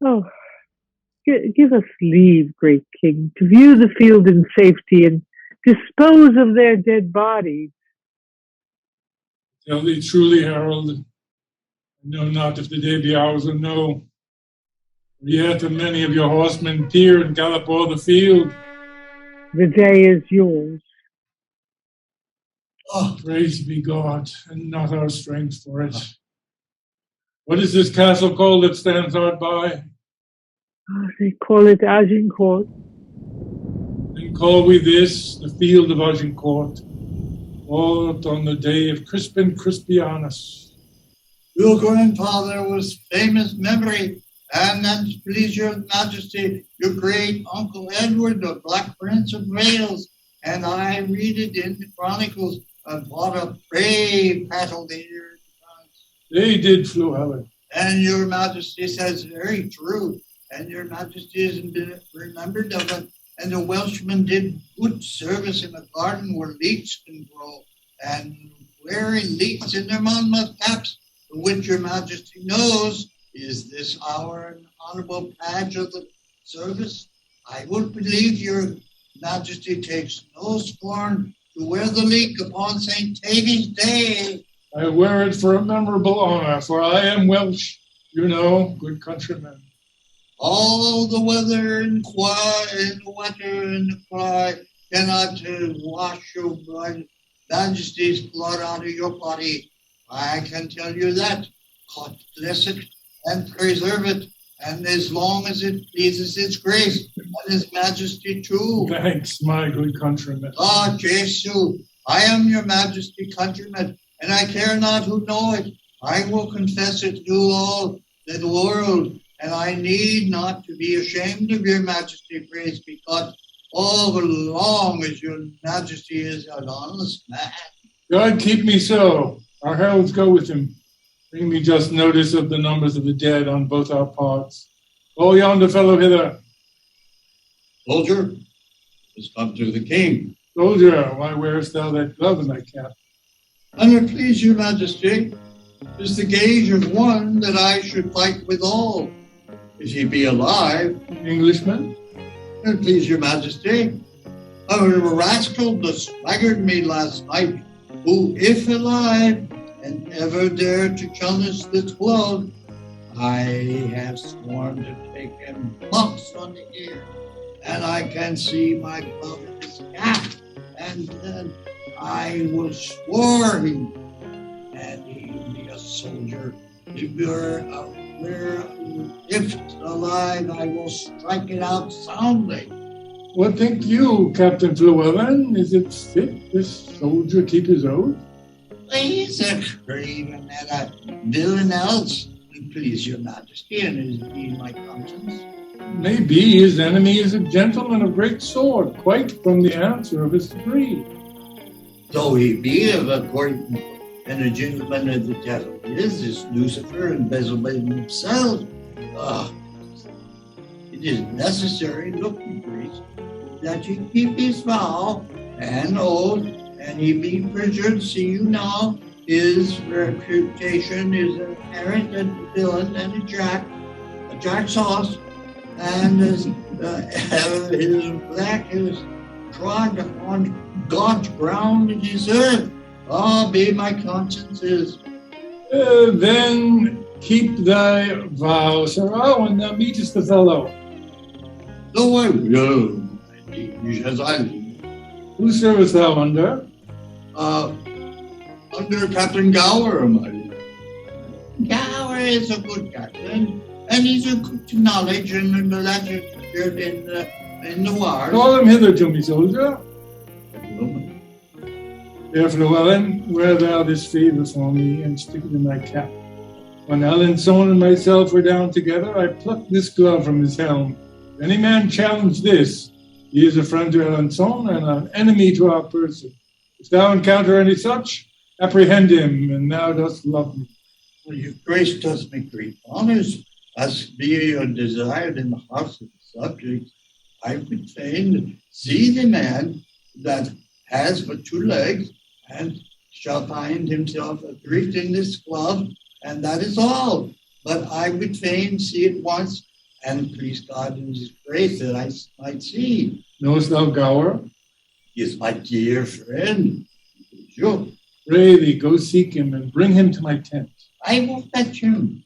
Oh, give us leave, great king, to view the field in safety and dispose of their dead bodies. Tell thee truly, herald, I know not if the day be ours or no. Yet many of your horsemen peer and gallop o'er the field. The day is yours. Oh, praise be God, and not our strength for it. What is this castle called that stands hard by? Oh, they call it Agincourt. Then call we this the field of Agincourt, fought on the day of Crispin Crispianus. Your grandfather was famous memory, and that please your majesty, your great uncle Edward, the Black Prince of Wales, and I read it in the chronicles of what a brave battle they did. They did, Fluellen. And your majesty says very true, and your majesty isn't remembered of it, and the Welshman did good service in a garden where leeks can grow, and wearing leeks in their Monmouth caps, which your majesty knows is this our honorable badge of the service. I would believe your majesty takes no scorn to wear the leek upon St. Tavy's Day. I wear it for a memorable honor, for I am Welsh, you know, good countrymen. All the weather and the weather and the cry cannot wash your majesty's blood out of your body. I can tell you that. God bless it and preserve it, and as long as it pleases His grace and His Majesty too. Thanks, my good countrymen. Ah, Jesu, I am your Majesty countryman, and I care not who know it. I will confess it to all the world, and I need not to be ashamed of your Majesty, praise be God, all as long as your Majesty is an honest man. God keep me so. Our heralds go with him. Bring me just notice of the numbers of the dead on both our parts. Call yonder fellow hither. Soldier, has come to the king. Soldier, why wearest thou that glove in thy cap? And it please your Majesty, is the gage of one that I should fight withal, if he be alive. Englishman? And it please your Majesty, a rascal that swaggered me last night, who, if alive, and ever dare to challenge this glove, I have sworn to take him bumps on the ear, and I can see my glove in his cap, and then I will swear him, and he be a soldier. If alive, I will strike it out soundly. What think you, Captain Llewellyn? Is it fit this soldier keep his oath? He's a craven and a villain else, please your Majesty, and is be my conscience. Maybe his enemy is a gentleman of great sword, quite from the answer of his degree. Though he be of a court and a gentleman of the devil is Lucifer and Beelzebub himself. It is necessary, look, priest, that you keep his vow and oath, and he be perjured. See you now, his reputation is an errant and villain and a jack sauce, and his black is trod on God's ground in his earth. Be my consciences. Then keep thy vow, Sir Owen, thou meetest the fellow. Though I will, my liege, as I live. Who servest thou under? Under Captain Gower, my liege. Gower is a good captain, and he's a good to knowledge and in the latter in the wars. Call him hither to me, soldier. Therefore, Llewellyn, wear thou this favour for me, and stick it in thy cap. When Alençon and myself were down together, I plucked this glove from his helm. If any man challenge this, he is a friend to Alençon and an enemy to our person. If thou encounter any such, apprehend him, and thou dost love me. Well, your grace does me great honours, as be desired in the hearts of the subjects. I would fain see the man that has but 2 legs, and shall find himself adrift in this glove, and that is all. But I would fain see it once, and please God in his grace that I might see. Knowest thou Gower? He is my dear friend. Sure. Pray thee, go seek him, and bring him to my tent. I will fetch him.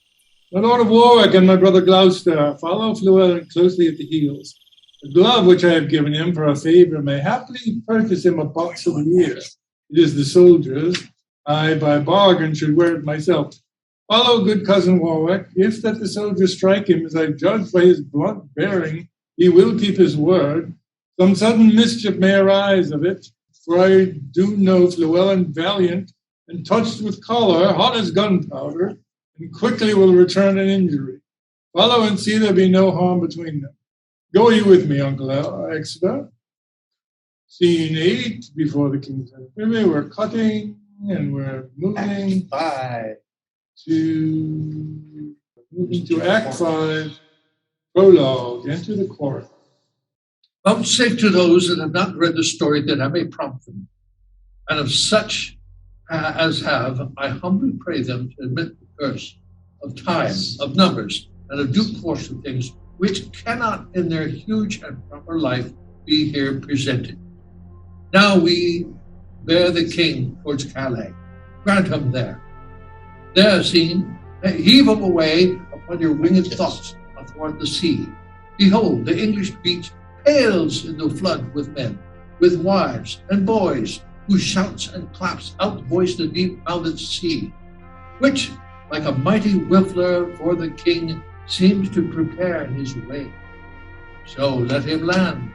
My Lord of Warwick and my brother Gloucester, follow Llewellyn closely at the heels. The glove which I have given him for a favour may happily purchase him a box of the year. It is the soldier's. I, by bargain, should wear it myself. Follow, good cousin Warwick. If that the soldier strike him, as I judge by his blunt bearing, he will keep his word. Some sudden mischief may arise of it, for I do know Llewellyn valiant, and touched with choler, hot as gunpowder, and quickly will return an injury. Follow and see there be no harm between them. Go you with me, Uncle Exeter. Scene 8, before the king's privy. We're cutting and we're moving to Act 5, prologue, enter the chorus. Vouchsafe to those that have not read the story that I may prompt them, and of such as have, I humbly pray them to admit the curse of time, of numbers, and of due course of things, which cannot in their huge and proper life be here presented. Now we bear the king towards Calais. Grant him there. There, seen, heave him away upon your winged thoughts athwart the sea. Behold, the English beach pales in the flood with men, with wives and boys, whose shouts and claps outvoice the deep-mouthed sea, which, like a mighty whiffler for the king, seems to prepare his way. So let him land,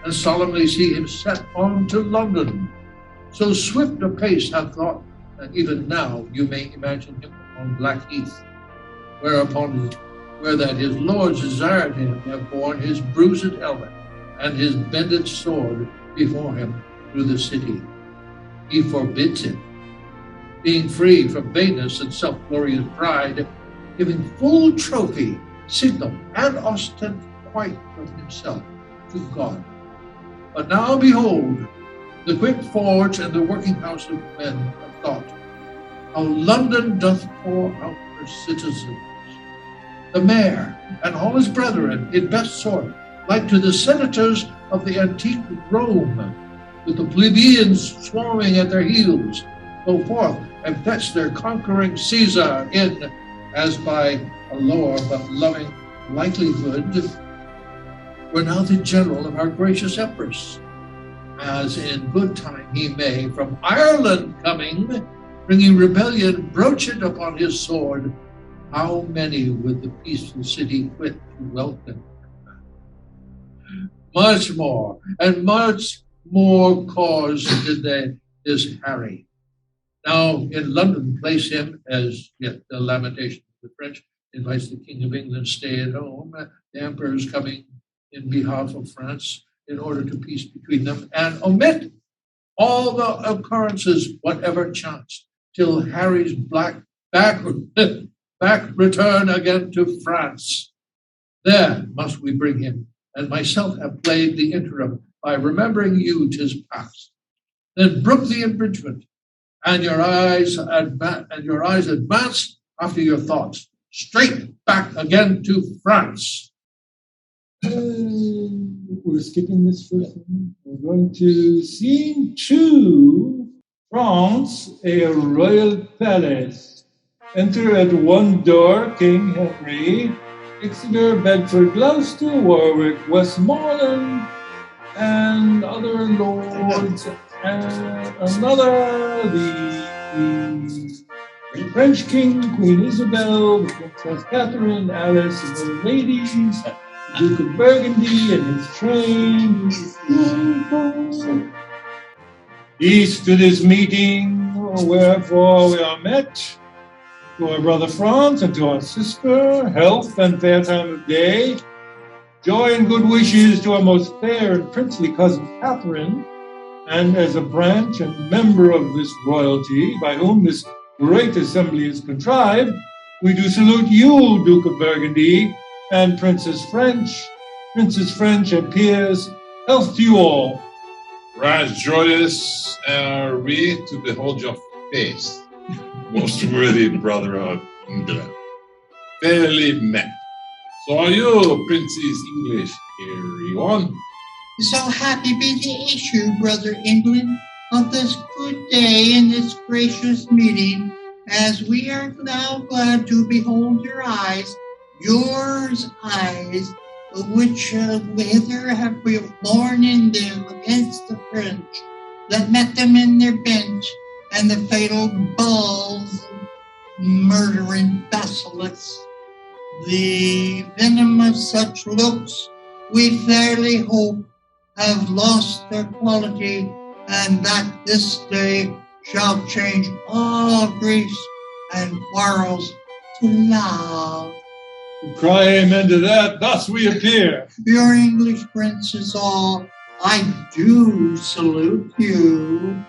and solemnly see him set on to London. So swift a pace hath thought, that even now you may imagine him on Blackheath, where that his lords desired him to have borne his bruised helmet and his bended sword before him through the city. He forbids it, being free from vainess and self-glorious pride, giving full trophy, signal, and ostent quite from himself to God. But now behold, the quick forge and the working house of men of thought, how London doth pour out her citizens. The mayor and all his brethren in best sort, like to the senators of the antique Rome, with the plebeians swarming at their heels, go forth and fetch their conquering Caesar in, as by a lower but loving likelihood, were now the general of our gracious empress, as in good time he may, from Ireland coming, bringing rebellion, broach it upon his sword. How many would the peaceful city quit to welcome? Much more, and much more cause did this Harry. Now in London place him, as yet the lamentation of the French invites the King of England stay at home. The Emperor is coming in behalf of France in order to peace between them, and omit all the occurrences, whatever chance, till Harry's back return again to France. There must we bring him, and myself have played the interim by remembering you 'tis past. Then brook the abridgment, and your eyes advance after your thoughts, straight back again to France. We're skipping this first one. We're going to scene 2, France, a royal palace. Enter at one door King Henry, Exeter, Bedford, Gloucester, Warwick, Westmoreland, and other lords, and another, the French king, Queen Isabel, the Princess Catherine, Alice, and the ladies, the Duke of Burgundy and his train. Peace to this meeting, wherefore we are met. To our brother France and to our sister, health and fair time of day. Joy and good wishes to our most fair and princely cousin Catherine, and as a branch and member of this royalty by whom this great assembly is contrived, we do salute you, Duke of Burgundy, and Princess French and peers. Health to you all. Right joyous are we to behold your face, most worthy brother of England. Fairly met. So are you, Princes English? Carry on. So happy be the issue, brother England, of this good day in this gracious meeting, as we are now glad to behold your eyes, which hither have we borne in them against the French, that met them in their bench, and the fatal bulls, murdering basilisks. The venom of such looks, we fairly hope, have lost their quality, and that this day shall change all griefs and quarrels to love. Cry amen to that, thus we appear. Your English princes all, I do salute you.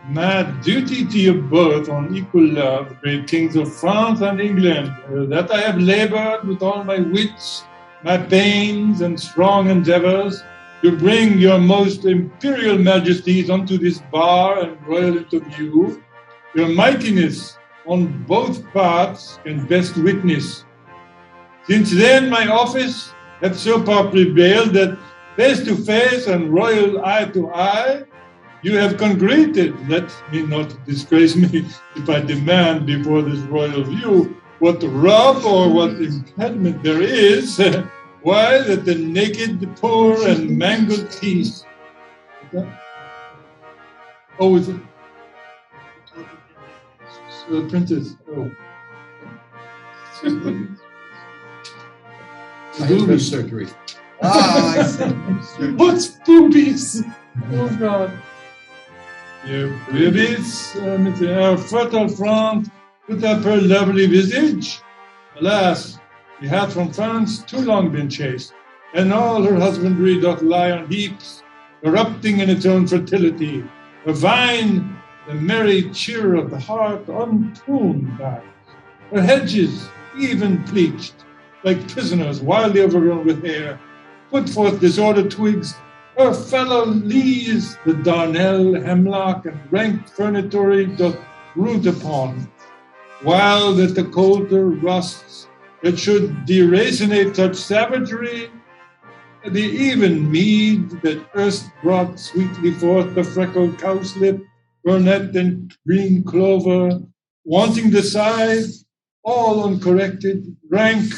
Mad duty to you both on equal love, great kings of France and England, that I have labored with all my wits, my pains and strong endeavors to bring your most imperial majesties unto this bar and royal interview, your mightiness on both parts can best witness. Since then my office hath so far prevailed that face to face and royal eye to eye, you have congregated. Let me not disgrace me if I demand before this royal view what rub or what impediment there is, why that the naked, the poor, and mangled piece. Oh, is it? The princess. Oh. Boobies surgery. Ah, I see. What's boobies? Oh, God. Your boobies, her fertile front, put up her lovely visage. Alas, she hath from France too long been chased, and all her husbandry doth lie on heaps, corrupting in its own fertility. Her vine, the merry cheer of the heart, unpruned lies. Her hedges, even pleached, like prisoners wildly overgrown with hair, put forth disordered twigs. Her fellow leaves, the darnel, hemlock, and rank fernitory doth root upon, while that the colder rusts that should deracinate such savagery, the even mead that erst brought sweetly forth the freckled cowslip, burnet, and green clover, wanting the scythe, all uncorrected, rank,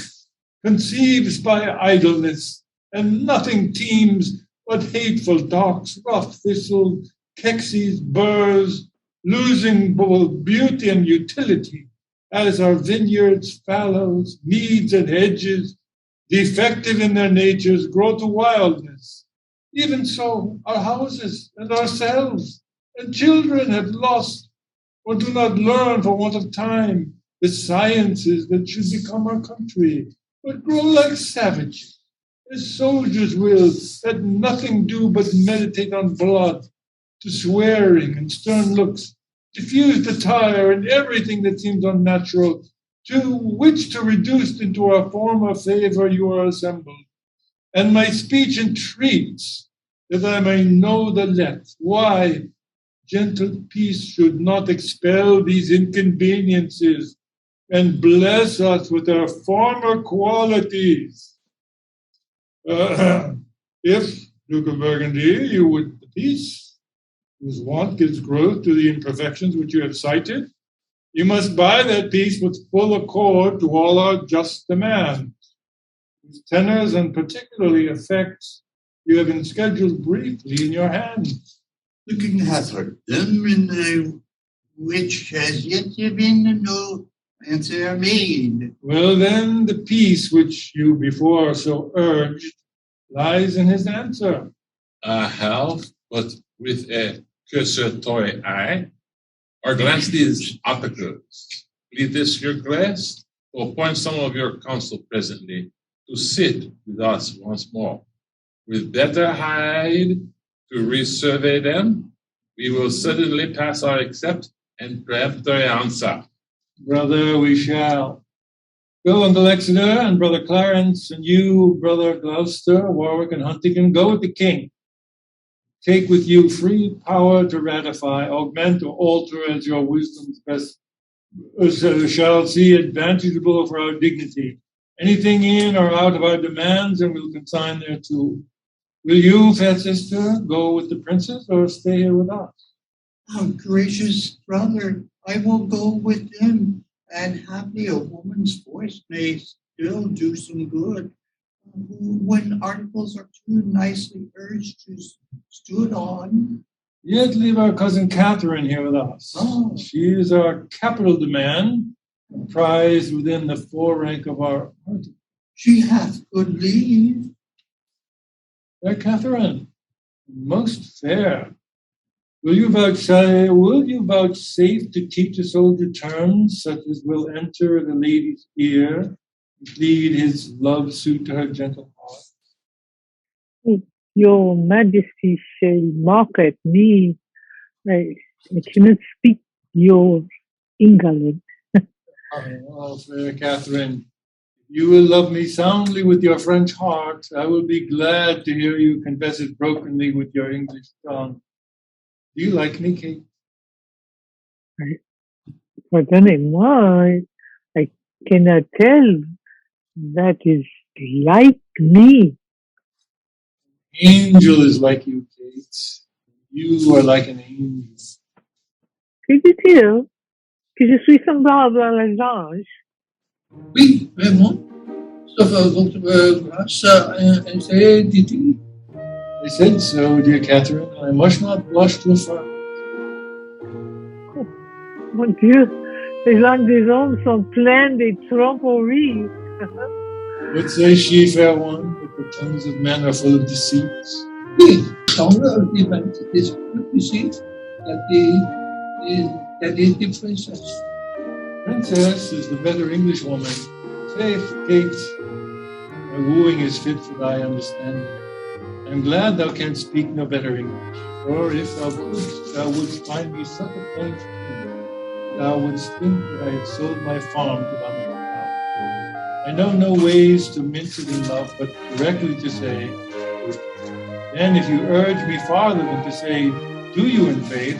conceives by idleness, and nothing teems but hateful docks, rough thistle, kexies, burrs, losing both beauty and utility, as our vineyards, fallows, meads, and hedges, defective in their natures, grow to wildness. Even so, our houses and ourselves and children have lost, or do not learn for want of time, the sciences that should become our country, but grow like savages, as soldiers will, that nothing do but meditate on blood, to swearing and stern looks, diffused attire, and everything that seems unnatural, to which to reduce into our former favor you are assembled. And my speech entreats that I may know the let, why gentle peace should not expel these inconveniences and bless us with our former qualities. If, Duke of Burgundy, you would the peace, whose want gives growth to the imperfections which you have cited, you must buy that peace with full accord to all our just demands, whose tenors and particularly effects you have scheduled briefly in your hands. The king hath heard them, in which has yet been no answer made. Well, then, the peace which you before so urged lies in his answer. I have, but with a cursory eye, or glanced these articles. Please this your grace, to appoint some of your council presently to sit with us once more. With better hide to resurvey them, we will certainly pass our accept and peremptory answer. Brother, we shall. Go, Uncle Exeter, and Brother Clarence, and you, Brother Gloucester, Warwick, and Huntingdon, go with the king. Take with you free power to ratify, augment, or alter as your wisdom's best shall see advantageable for our dignity. Anything in or out of our demands, and we'll consign thereto. Will you, fair sister, go with the princes, or stay here with us? Oh, gracious brother, I will go with them, and haply a woman's voice may still do some good. When articles are too nicely urged to stood on. Yet leave our cousin Catherine here with us. Oh. She is our capital demand, prized within the forerank of our party. She hath good leave. Fair Catherine, most fair. Will you vouchsafe to teach a soldier terms such as will enter the lady's ear, and plead his love suit to her gentle heart? Your Majesty shall mock at me. I cannot speak your England. Oh, fair Catherine, You will love me soundly with your French heart. I will be glad to hear you confess it brokenly with your English tongue. Do you like me, Kate? Pardonnez-moi, I cannot tell. That is like me. Angel is like you, Kate. You are like an angel. Que dit-il? Que je suis semblable à les anges. Oui, vraiment. Sauf votre grâce c'est dit-il. I said so, dear Catherine. I must not blush to affirm. Mon Dieu, les langues des hommes sont pleines de tromperies. What says she, fair one, that the tongues of men are full of deceits? Oui, langue des is ici, that is the princess. Princess is the better English woman. Faith, Kate, my wooing is fit for thy understanding. I am glad thou canst speak no better English, for if thou couldst, thou wouldst find me such a plain king. Thou wouldst think that I had sold my farm to thine own house. I know no ways to mince it in love, but directly to say, then if you urge me farther than to say, do you in faith,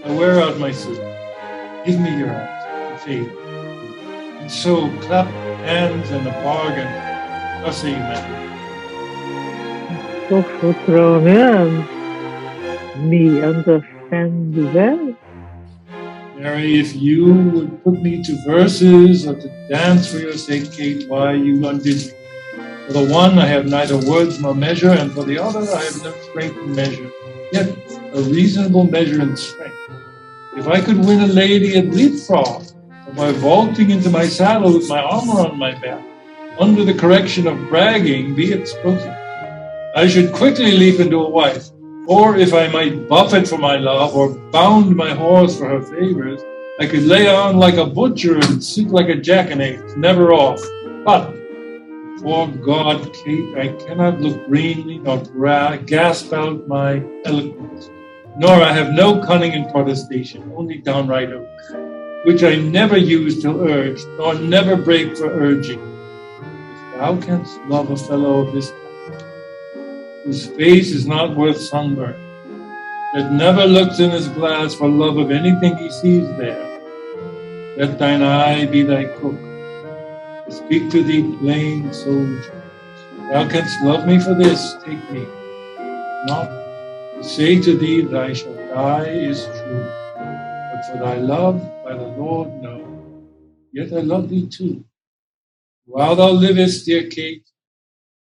I wear out my suit. Give me your hand, in faith. And so clap hands and a bargain. Thus say you met. Sauf votre honneur, me understand well. Mary, if you would put me to verses or to dance for your sake, Kate, why you undid me. For the one I have neither words nor measure, and for the other I have no strength in measure, yet a reasonable measure in strength. If I could win a lady at leapfrog, or by vaulting into my saddle with my armor on my back, under the correction of bragging, be it spoken, I should quickly leap into a wife. Or if I might buffet for my love, or bound my horse for her favors, I could lay on like a butcher and sit like a jackanapes, never off. But, before God, Kate, I cannot look greenly nor gasp out my eloquence, nor I have no cunning in protestation, only downright oath, which I never use till urged, nor never break for urging. If thou canst love a fellow of this kind, whose face is not worth sunburn, that never looks in his glass for love of anything he sees there, let thine eye be thy cook. I speak to thee, plain soldier. Thou canst love me for this, take me. Not to say to thee that I shall die is true, but for thy love, by the Lord, no. Yet I love thee too. While thou livest, dear Kate,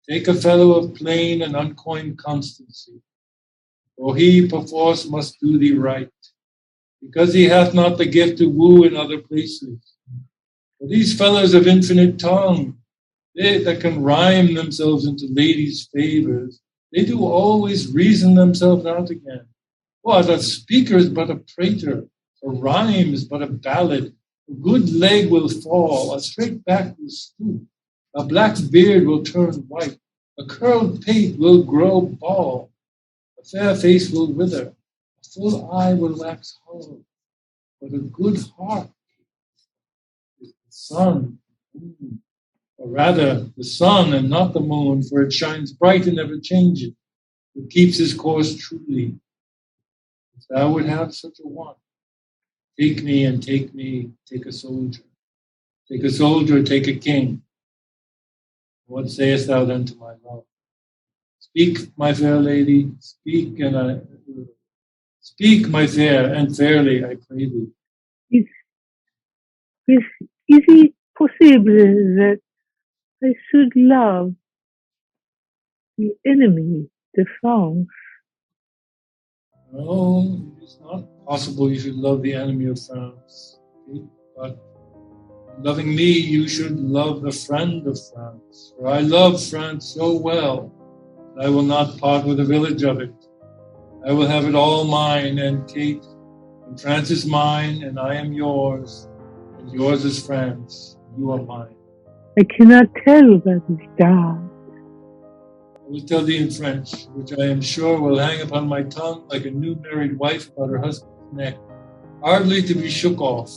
take a fellow of plain and uncoined constancy, for he perforce must do thee right, because he hath not the gift to woo in other places. For these fellows of infinite tongue, they that can rhyme themselves into ladies' favors, they do always reason themselves out again. What, a speaker is but a prater, a rhyme is but a ballad, a good leg will fall, a straight back will stoop, a black beard will turn white, a curled pate will grow bald, a fair face will wither, a full eye will wax hollow, but a good heart is the sun, or rather the sun and not the moon, for it shines bright and never changes. It keeps his course truly. If thou would have such a one, take me and take me, take a soldier. Take a soldier, take a king. What sayest thou then to my love? Speak, my fair lady, speak, speak, my fair, and fairly, I pray thee. Is it possible that I should love the enemy, the France? No, it's not possible you should love the enemy of France. But loving me, you should love the friend of France. For I love France so well that I will not part with a village of it. I will have it all mine, and Kate, and France is mine, and I am yours, and yours is France. You are mine. I cannot tell that is that. I will tell thee in French, which I am sure will hang upon my tongue like a new married wife about her husband's neck, hardly to be shook off.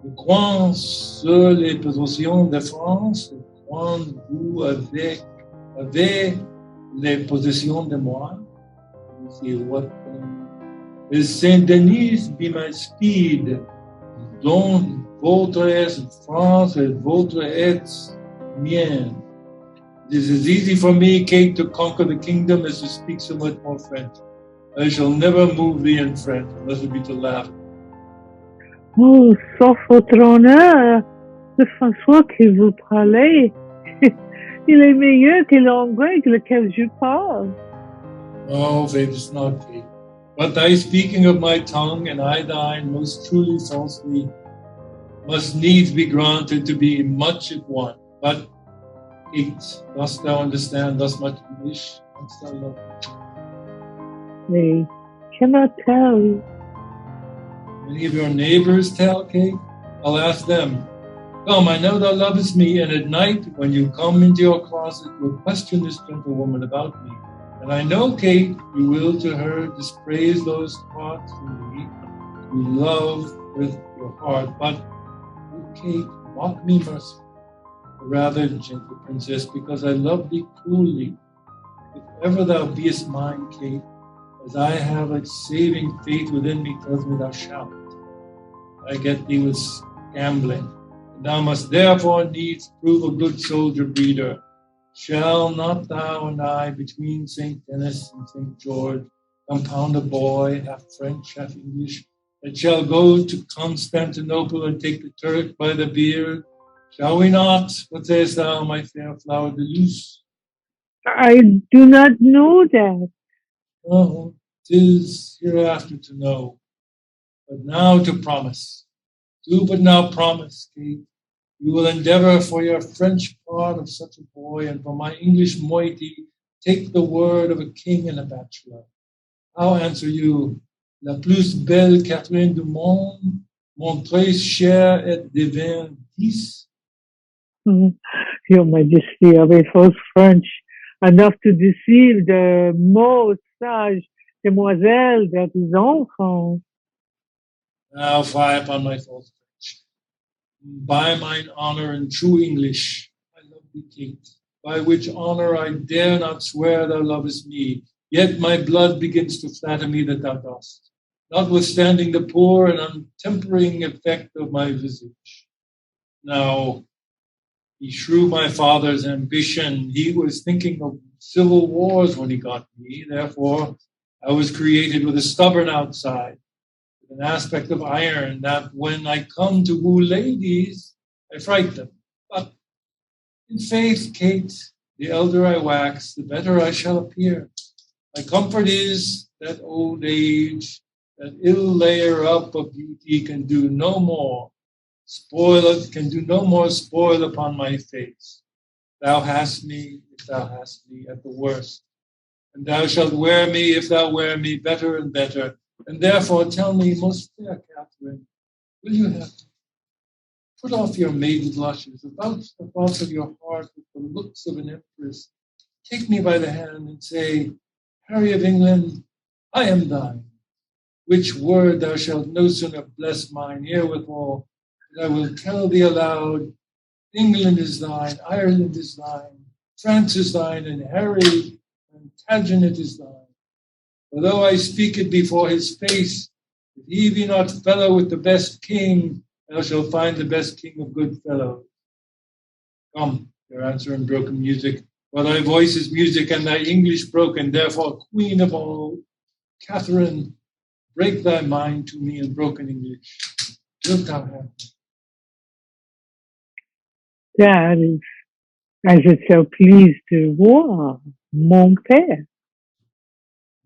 Je crois sur les possessions de France quand vous avez les possessions de moi. See what Saint-Denis be my speed, dont votre est France et votre est mien. It is as easy for me, Kate, to conquer the kingdom as to speak so much more French. I shall never move thee in French, unless it be to laugh. Oh, sauf votre honneur, le François que vous parlez, il est meilleur que l'anglais lequel je parle. Oh, faith is not Kate. But thy speaking of my tongue, and I thine most truly falsely, must needs be granted to be much at one. But, Kate, dost thou understand thus much English? Canst thou love me? I cannot tell. Many of your neighbors tell, Kate? I'll ask them. Come, I know thou lovest me, and at night, when you come into your closet, you'll question this gentlewoman about me. And I know, Kate, you will to her dispraise those thoughts in me you love with your heart. But, oh, Kate, mock me mercifully, or rather, gentle princess, because I love thee cruelly. If ever thou beest mine, Kate, as I have a saving faith within me tells me thou shalt. I get thee with gambling, and thou must therefore needs prove a good soldier breeder. Shall not thou and I, between St. Denis and St. George, compound a boy, half French, half English, that shall go to Constantinople and take the Turk by the beard? Shall we not? What sayest thou, my fair flower de luce? I do not know that. Oh, 'tis hereafter to know. But now to promise. Do but now promise, Kate. You will endeavor for your French part of such a boy, and for my English moiety, take the word of a king and a bachelor. How answer you? La plus belle Catherine du monde, mon très cher et divin fils? Your Majesty of a false French, enough to deceive the most sage demoiselle that is enfant. Now fie upon my false French. By mine honor and true English, I love thee, Kate, by which honor I dare not swear thou lovest me, yet my blood begins to flatter me that thou dost, notwithstanding the poor and untempering effect of my visage. Now, beshrew my father's ambition. He was thinking of civil wars when he got me. Therefore, I was created with a stubborn outside, with an aspect of iron, that when I come to woo ladies, I fright them. But in faith, Kate, the elder I wax, the better I shall appear. My comfort is that old age, that ill layer up of beauty can do no more spoil upon my face. Thou hast me, if thou hast me, at the worst. And thou shalt wear me, if thou wear me, better and better. And therefore tell me, most fair Catherine, will you have me? Put off your maiden blushes, about the thoughts of your heart with the looks of an empress. Take me by the hand and say, Harry of England, I am thine. Which word thou shalt no sooner bless mine ear withal, that I will tell thee aloud, England is thine, Ireland is thine, France is thine, and Harry and Plantagenet is thine. For though I speak it before his face, if he be not fellow with the best king, thou shalt find the best king of good fellows. Come, your answer in broken music, for thy voice is music and thy English broken, therefore, queen of all, Catherine, break thy mind to me in broken English. Wilt thou have me? That is as it shall please the roi, mon père.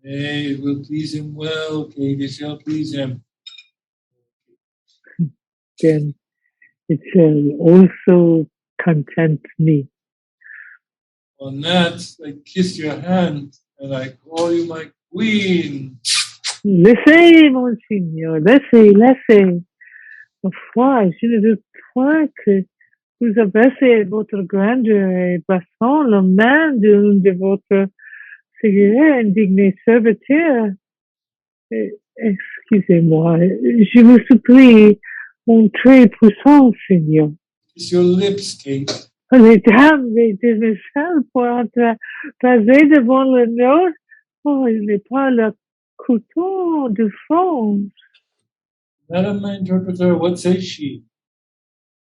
Nay, it will please him well, Kate, it shall please him. Then it shall also content me. On that, I kiss your hand, and I call you my queen. Laissez, monseigneur, laissez. Ma foi, je ne doute point que vous abaissez votre grandeur et baissant la main d'une de votre indigne serviteur. Excusez-moi, je vous supplie, très puissant, Seigneur. Kiss your lips, Kate. Les dames étaient nécessaires pour passer devant le nôtre. Oh, il n'est pas le couteau de France. Madam my interpreter, what says she?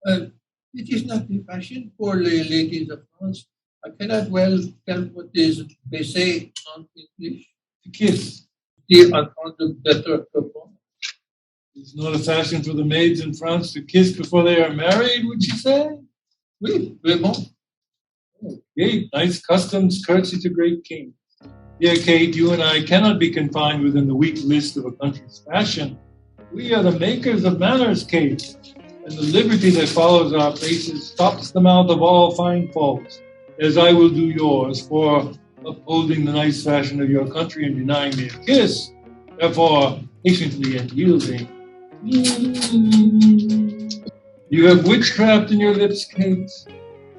It is not the fashion for the ladies of France. I cannot well tell what they say on English. To kiss. They are on the better perform. It's not a fashion for the maids in France to kiss before they are married, would you say? Oui, vraiment. Oh, Kate, nice customs, curtsy to great kings. Yeah, Kate, you and I cannot be confined within the weak list of a country's fashion. We are the makers of manners, Kate, and the liberty that follows our faces stops the mouth of all fine faults, as I will do yours, for upholding the nice fashion of your country and denying me a kiss, therefore patiently and yielding. You have witchcraft in your lips, Kate.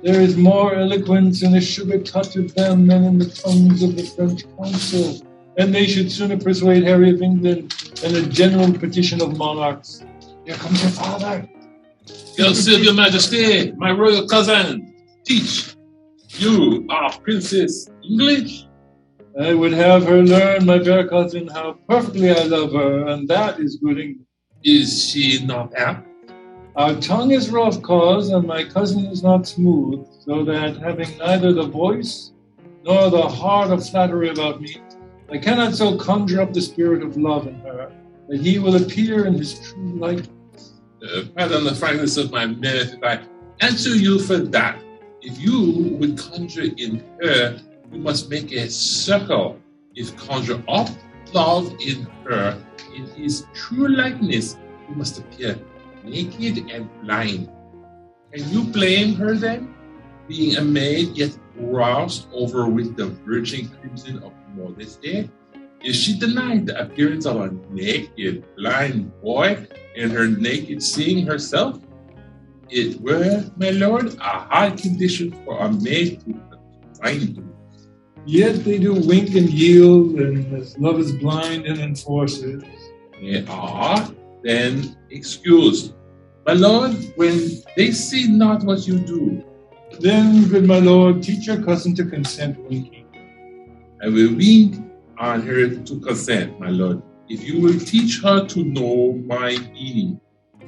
There is more eloquence in the sugar touch of them than in the tongues of the French council, and they should sooner persuade Harry of England than a general petition of monarchs. Here comes your father. Your Majesty, my royal cousin, teach. You are Princess English? I would have her learn, my fair cousin, how perfectly I love her, and that is good English. Is she not apt? Our tongue is rough, cause, and my cousin is not smooth, so that having neither the voice nor the heart of flattery about me, I cannot so conjure up the spirit of love in her that he will appear in his true light. Pardon the frankness of my mirth if I answer you for that. If you would conjure in her, you must make a circle. If conjure up love in her, in his true likeness, you must appear naked and blind. Can you blame her then, being a maid yet roused over with the virgin crimson of modesty? If she denied the appearance of a naked, blind boy in her naked seeing herself, it were, my lord, a hard condition for a maid to find you. Yet they do wink and yield, and as love is blind and enforces. They are then excused, my lord, when they see not what you do. Then, good my lord, teach your cousin to consent winking. I will wink on her to consent, my lord, if you will teach her to know my meaning.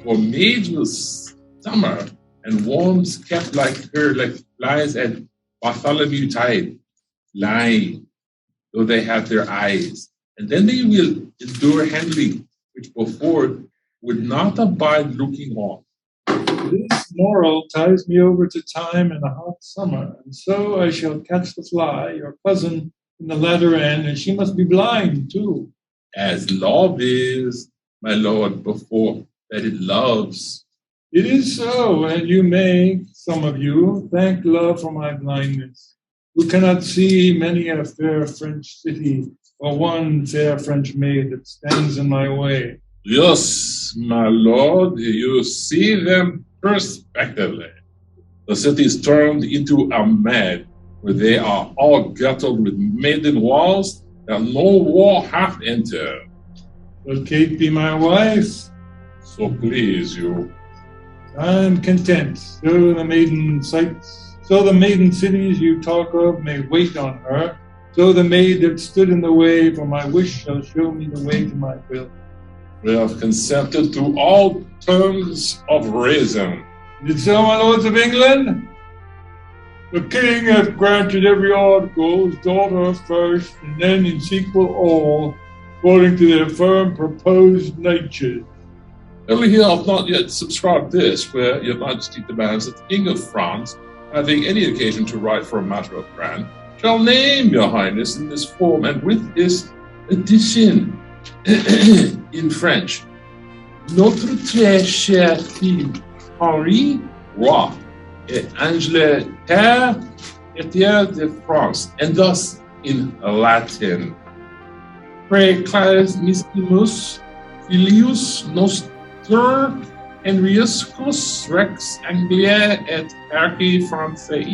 For maids will summer, and worms kept like her, like flies at Bartholomew tide, lying, though they have their eyes. And then they will endure handling, which before would not abide looking on. This moral ties me over to time and a hot summer, and so I shall catch the fly, your cousin, in the latter end, and she must be blind too. As love is, my lord, before that it loves. It is so, and you may, some of you, thank love for my blindness, who cannot see many a fair French city, or one fair French maid that stands in my way. Yes, my lord, you see them prospectively. The city is turned into a mad, where they are all girdled with maiden walls that no wall hath entered. Will Kate be my wife? So please you. I am content. So the maiden cities you talk of may wait on her. So the maid that stood in the way for my wish shall show me the way to my will. We have consented to all terms of reason. Is it so, my lords of England? The king hath granted every article, his daughter first, and then in sequel all, according to their firm proposed natures. Only here have not yet subscribed this, where your majesty demands that the king of France, having any occasion to write for a matter of grant, shall name your highness in this form and with this addition in French. Notre très cher fils Henri, roi, et Angleterre, héritière de France, and thus in Latin. Preclamissimus filius noster Henriuscus Rex Angliae et Archi Francei.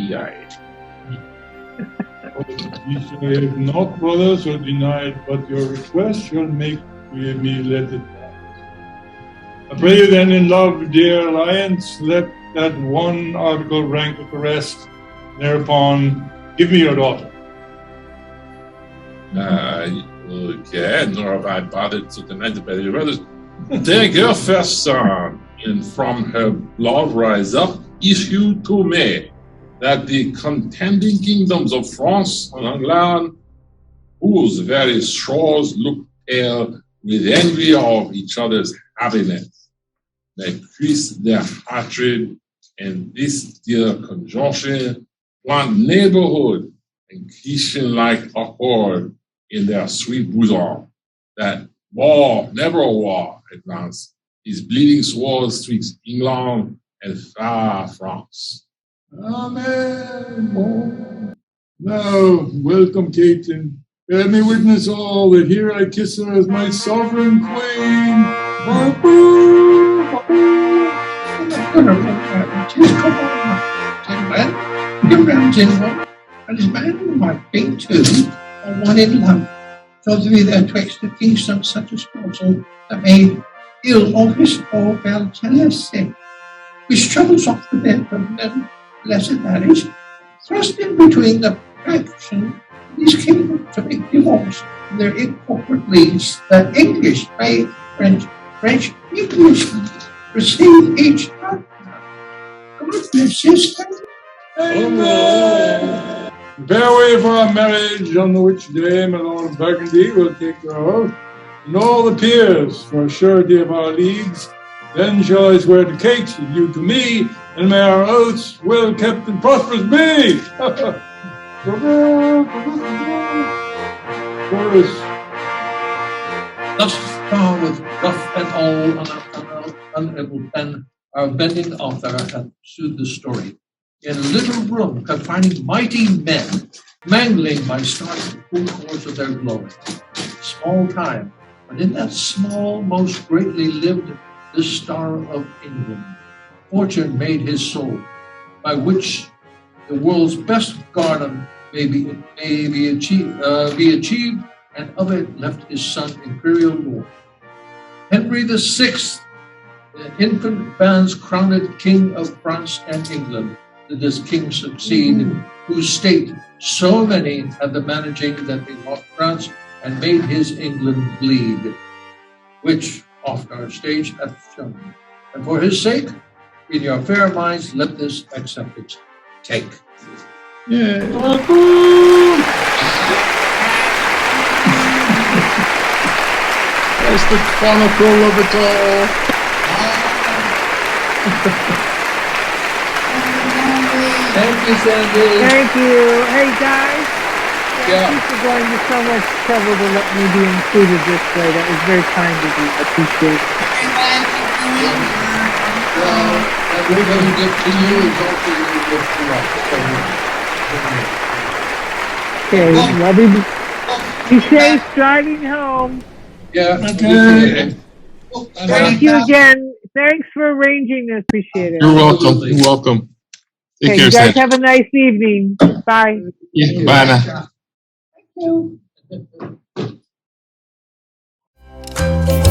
Ye say have not, brothers, or denied, but your request shall make me let it pass. I pray you then in love, dear alliance, let that one article rank with the rest. Thereupon, give me your daughter. Okay, nor have I bothered to deny the better brothers. Take your first son, and from her blood rise up, issue to me, that the contending kingdoms of France and England, whose very shores look pale with envy of each other's happiness, may increase their hatred, and this dear conjunction plant neighborhood and Christian-like accord in their sweet bosom, that war, never a war, advance his bleeding swords twixt England and far France. Amen. Now, welcome, Kate, and bear me witness all that here I kiss her as my sovereign queen. And his man might be too, or one in love. So to be there twixt the peace of such a spousal that made ill of his poor fell jealousy, which troubles off the bed of them blessed marriage, thrust in between the faction these kingdoms to make divorce in their incorporate leagues, that English by French, English receive each other. God bless his family. Amen. Prepare way for our marriage, on the which day my Lord of Burgundy will take your oath, and all the peers for a surety of our leagues. Then shall I swear to Kate, and you to me, and may our oaths well kept and prosperous be. Chorus. Thus far with rough and all unable pen, our bending author hath pursued the story. In a little room confining mighty men, mangling by stars the full course of their glory. Small time, but in that small most greatly lived the Star of England. Fortune made his soul, by which the world's best garden may be achieved, and of it left his son imperial lord. Henry the Sixth, the infant bands crowned King of France and England. Did this king succeed, whose state so many had the managing that they lost France and made his England bleed, which oft our stage hath shown. And for his sake, in your fair minds, let this acceptance take. Yeah. That's the chronicle of it all. Thank you, Sandy. Thank you. Hey, guys. Yeah. Thank you for going to so much trouble to let me be included this way. That was very kind of you. I appreciate it. And we're going to give to you is also going to give to us. Okay, love you. Be safe driving home. Yeah. Okay. Thank you again. Thanks for arranging this. Appreciate it. You're welcome. You're welcome. Take Okay, care, you guys Sandy. have a nice evening. Bye. Yeah, bye now. Thank you.